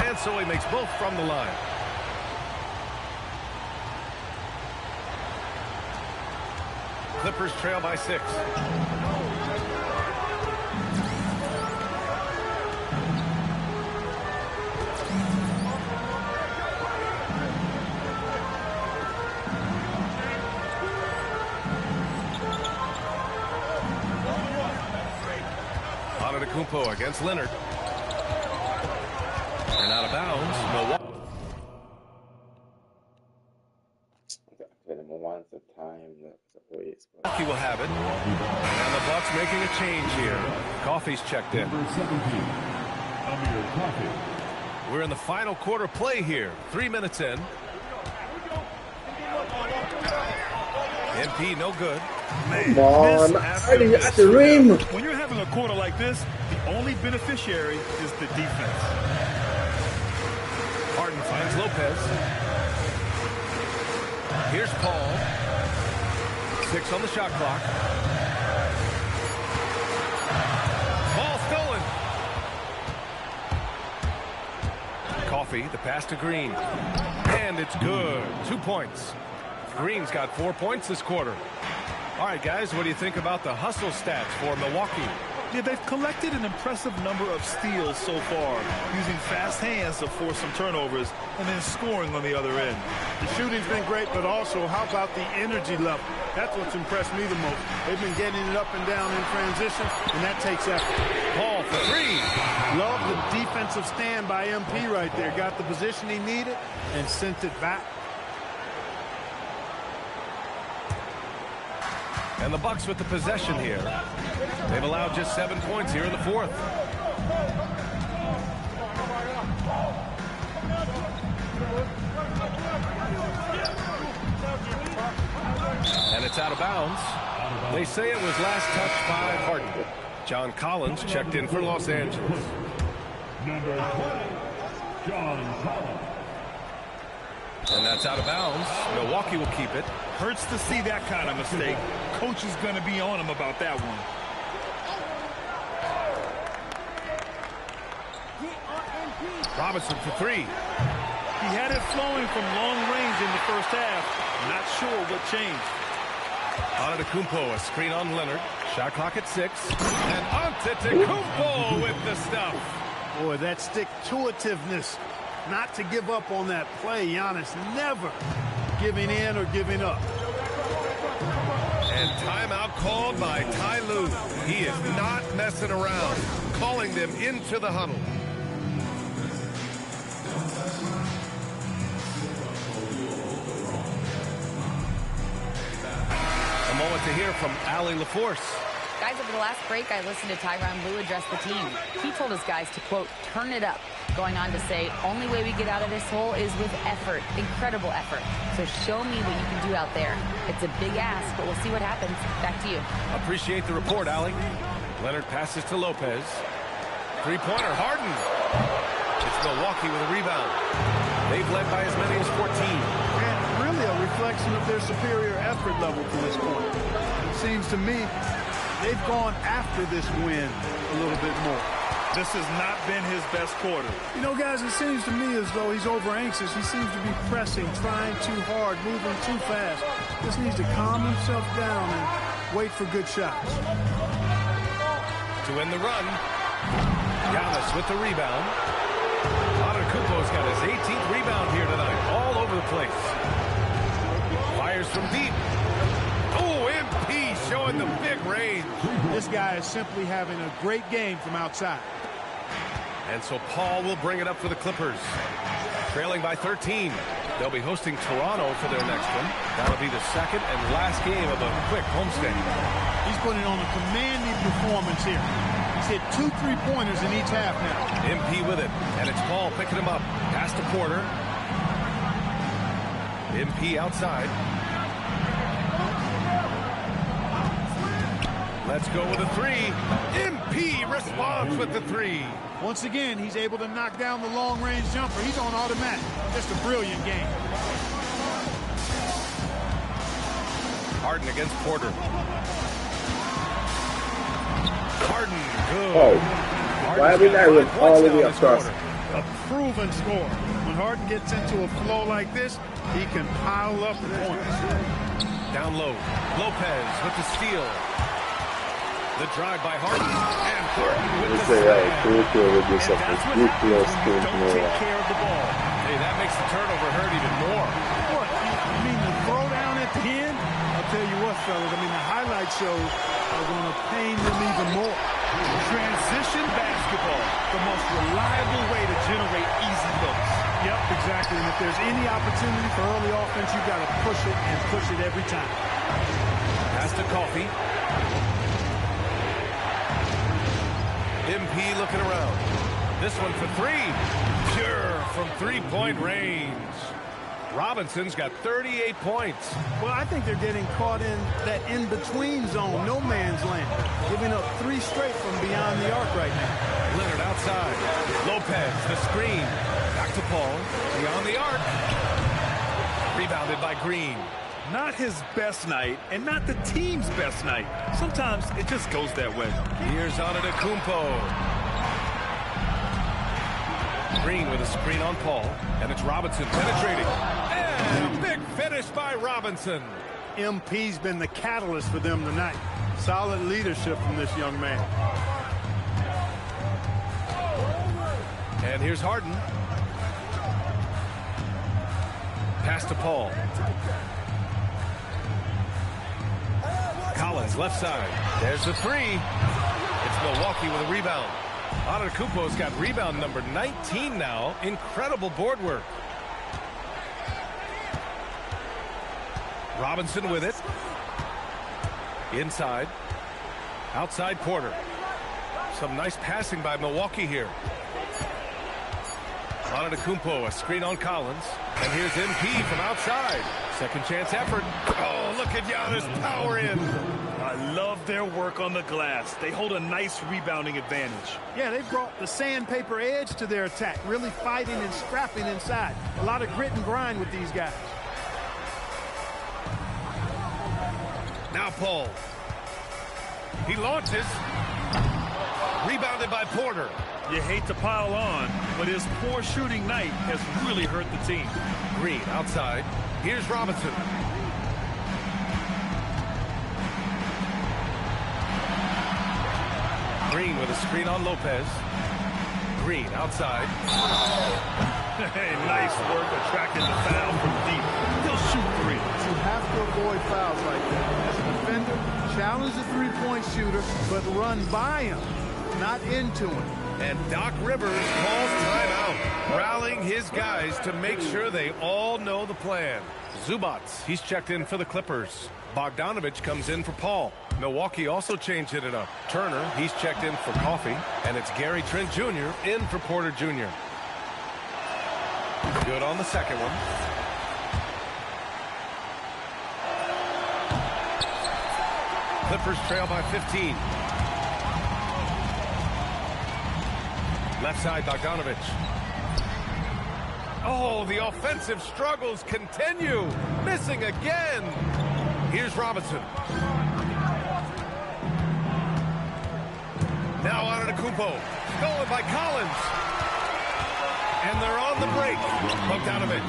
And so he makes both from the line. Clippers trail by 6. Antetokounmpo against Leonard. And out of bounds, Milwaukee. Milwaukee will have it. And the Bucks making a change here. Coffey's checked in. We're in the final quarter play here. 3 minutes in. MP no good. Man, come on, at the rim. When you're having a quarter like this, the only beneficiary is the defense. Harden finds Lopez. Here's Paul. 6 on the shot clock. Ball stolen. Coffey, the pass to Green. And it's good. 2 points. Green's got 4 points this quarter. All right, guys, what do you think about the hustle stats for Milwaukee? Yeah, they've collected an impressive number of steals so far, using fast hands to force some turnovers and then scoring on the other end. The shooting's been great, but also how about the energy level? That's what's impressed me the most. They've been getting it up and down in transition, and that takes effort. Paul for three. Love the defensive stand by MP right there. Got the position he needed and sent it back. And the Bucks with the possession here. They've allowed just 7 points here in the fourth. And it's out of bounds. They say it was last touched by Harden. John Collins checked in for Los Angeles. Number 20, John Collins. And that's out of bounds. Milwaukee will keep it. Hurts to see that kind of mistake. Coach is going to be on him about that one. Robinson for three. He had it flowing from long range in the first half. Not sure what changed. Antetokounmpo, a screen on Leonard. Shot clock at 6. And Antetokounmpo with the stuff. Boy, that stick-to-itiveness. Not to give up on that play. Giannis never giving in or giving up. And timeout called by Ty Lue. He is not messing around. Calling them into the huddle. A moment to hear from Allie LaForce. Guys, over the last break, I listened to Tyronn Lue address the team. He told his guys to, quote, turn it up. Going on to say, only way we get out of this hole is with effort, incredible effort. So show me what you can do out there. It's a big ask, but we'll see what happens. Back to you. Appreciate the report, Allie. Leonard passes to Lopez. Three-pointer, Harden. It's Milwaukee with a rebound. They've led by as many as 14. And really a reflection of their superior effort level to this point. It seems to me they've gone after this win a little bit more. This has not been his best quarter. You know, guys, it seems to me as though he's over-anxious. He seems to be pressing, trying too hard, moving too fast. Just needs to calm himself down and wait for good shots. To win the run, Giannis with the rebound. Antetokounmpo's got his 18th rebound here tonight, all over the place. Fires from deep. Oh, MP showing the big range. This guy is simply having a great game from outside. And so Paul will bring it up for the Clippers. Trailing by 13. They'll be hosting Toronto for their next one. That'll be the second and last game of a quick homestand. He's putting on a commanding performance here. He's hit 2 3-pointers in each half now. MP with it. And it's Paul picking him up. Pass to Porter. MP outside. Let's go with a three. MP responds with the three. Once again, he's able to knock down the long-range jumper. He's on automatic. Just a brilliant game. Harden against Porter. Harden, good. Oh, why are we there with all of the across? A proven score. When Harden gets into a flow like this, he can pile up points. Down low. Lopez with the steal. The drive by Harden, and Harden with the slam. That's what happens when you don't take care of the ball. Hey, that makes the turnover hurt even more. What? You mean the throwdown at the end? I'll tell you what, fellas. I mean, the highlight shows are going to pain them even more. Transition basketball, the most reliable way to generate easy looks. Yep, exactly. And if there's any opportunity for early offense, you've got to push it and push it every time. Pass to Coffey. MP looking around. This one for three. Pure from three-point range. Robinson's got 38 points. Well, I think they're getting caught in that in-between zone, no man's land. Giving up 3 straight from beyond the arc right now. Leonard outside. Lopez, the screen. Back to Paul. Beyond the arc. Rebounded by Green. Not his best night, and not the team's best night. Sometimes it just goes that way. Here's Antetokounmpo. Green with a screen on Paul, and it's Robinson penetrating. And a big finish by Robinson. MP's been the catalyst for them tonight. Solid leadership from this young man. And here's Harden. Pass to Paul. Collins, left side. There's the three. It's Milwaukee with a rebound. Antetokounmpo's got rebound number 19 now. Incredible board work. Robinson with it. Inside. Outside Porter. Some nice passing by Milwaukee here. Antetokounmpo, a screen on Collins. And here's MP from outside. Second chance effort. Oh, look at Giannis power in. I love their work on the glass. They hold a nice rebounding advantage. Yeah, they've brought the sandpaper edge to their attack, really fighting and scrapping inside. A lot of grit and grind with these guys. Now Paul. He launches. Rebounded by Porter. You hate to pile on, but his poor shooting night has really hurt the team. Green outside. Here's Robinson. Green with a screen on Lopez. Green outside. Hey, nice work attracting the foul from deep. He'll shoot three. You have to avoid fouls like that. As a defender, challenge the three-point shooter, but run by him, not into him. And Doc Rivers calls timeout, rallying his guys to make sure they all know the plan. Zubac, he's checked in for the Clippers. Bogdanovich comes in for Paul. Milwaukee also changed it up. Turner, he's checked in for Coffee. And it's Gary Trent Jr. in for Porter Jr. Good on the second one. Clippers trail by 15. Left side, Bogdanovich. Oh, the offensive struggles continue. Missing again. Here's Robinson. Now Antetokounmpo. Stolen by Collins. And they're on the break. Bogdanovich.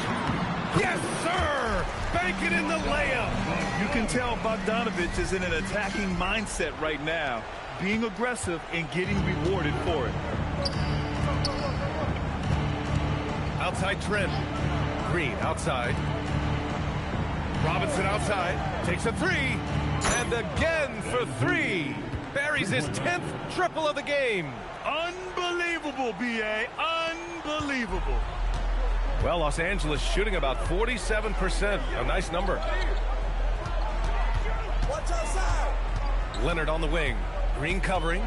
Yes, sir! Bank it in the layup. You can tell Bogdanovich is in an attacking mindset right now, being aggressive and getting rewarded for it. Outside Trent. Green outside. Robinson outside. Takes a three. And again for three. Buries his 10th triple of the game. Unbelievable, B.A. Unbelievable. Well, Los Angeles shooting about 47%. A nice number. Leonard on the wing. Green covering.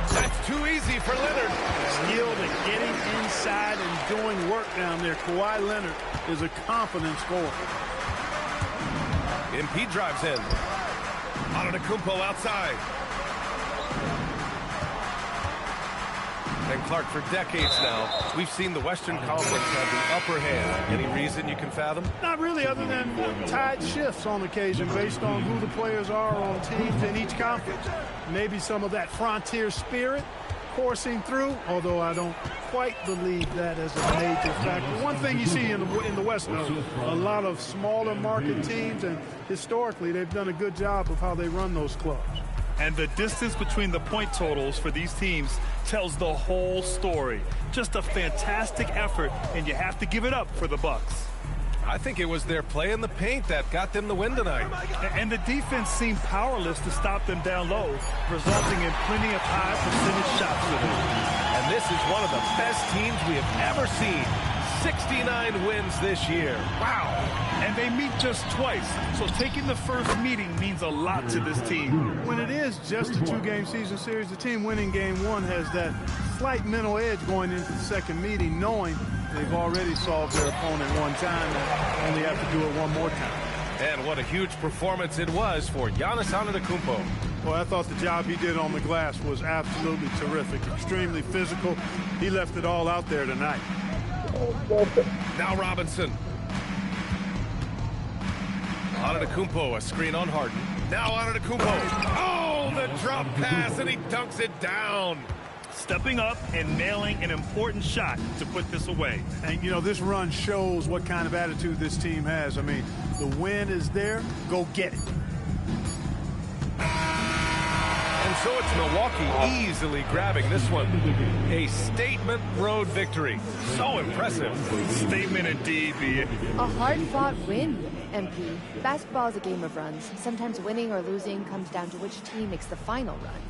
That's too easy for Leonard. Skilled at getting inside and doing work down there. Kawhi Leonard is a confident scorer. MP drives in. Antetokounmpo outside. And Clark, for decades now, we've seen the Western Conference have the upper hand. Any reason you can fathom? Not really, other than tide shifts on occasion based on who the players are on teams in each conference. Maybe some of that frontier spirit coursing through, although I don't quite believe that as a major factor. One thing you see in the West, though, a lot of smaller market teams, and historically they've done a good job of how they run those clubs. And the distance between the point totals for these teams tells the whole story. Just a fantastic effort, and you have to give it up for the Bucks. I think it was their play in the paint that got them the win tonight. And the defense seemed powerless to stop them down low, resulting in plenty of high percentage shots for them. And this is one of the best teams we have ever seen. 69 wins this year. Wow. And they meet just twice, so taking the first meeting means a lot to this team. When it is just a two-game season series, the team winning game one has that slight mental edge going into the second meeting, knowing they've already solved their opponent one time and only have to do it one more time. And what a huge performance it was for Giannis Antetokounmpo. Well, I thought the job he did on the glass was absolutely terrific, extremely physical. He left it all out there tonight. Now Robinson. Antetokounmpo, a screen on Harden. Now Antetokounmpo. Oh, the drop pass, and he dunks it down. Stepping up and nailing an important shot to put this away. And, you know, this run shows what kind of attitude this team has. I mean, the win is there. Go get it. And so it's Milwaukee easily grabbing this one. A statement road victory. So impressive. Statement indeed, B.A. A hard-fought win, MP. Basketball is a game of runs. Sometimes winning or losing comes down to which team makes the final run.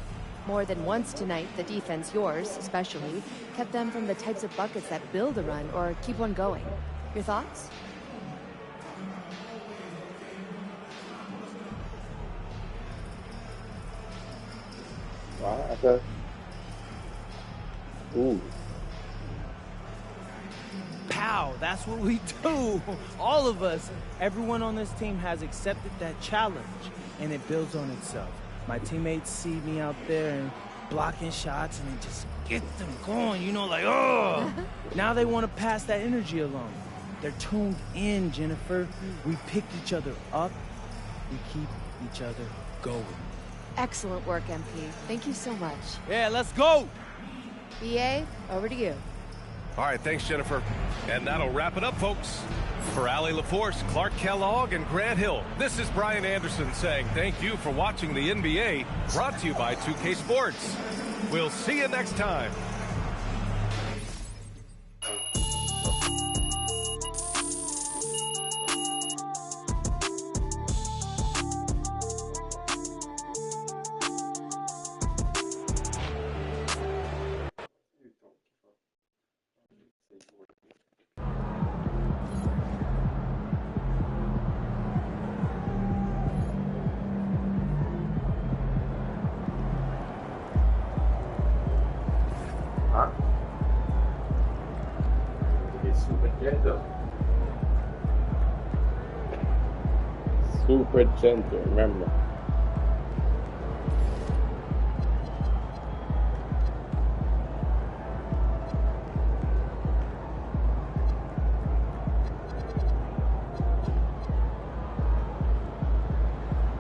More than once tonight, the defense, yours especially, kept them from the types of buckets that build a run or keep one going. Your thoughts? Wow, ooh. Pow, that's what we do. All of us, everyone on this team has accepted that challenge, and it builds on itself. My teammates see me out there and blocking shots, and it just gets them going, you know, like, oh! Now they want to pass that energy along. They're tuned in, Jennifer. We pick each other up. We keep each other going. Excellent work, MP. Thank you so much. Yeah, let's go! BA, over to you. All right, thanks, Jennifer. And that'll wrap it up, folks. For Allie LaForce, Clark Kellogg, and Grant Hill, this is Brian Anderson saying thank you for watching the NBA, brought to you by 2K Sports. We'll see you next time. Huh? It's super gentle. Super gentle, remember.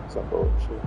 Some bullshit.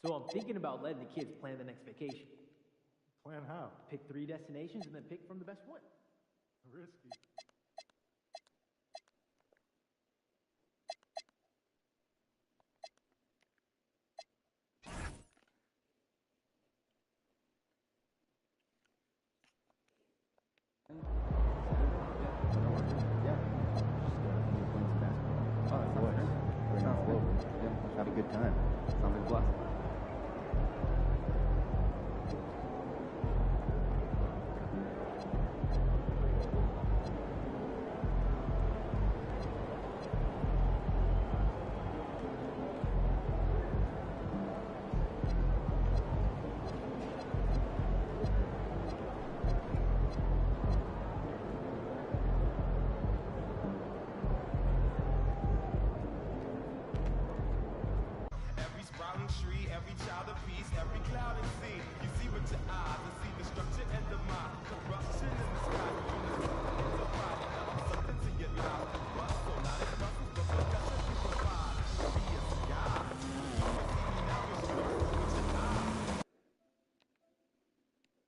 So I'm thinking about letting the kids plan the next vacation. Plan how? Pick 3 destinations and then pick from the best one. Risky. Have a good time. Sounds like a blast. Tree, every child of peace, every cloud and sea. You see with your eyes and see the structure and the mind. Corruption and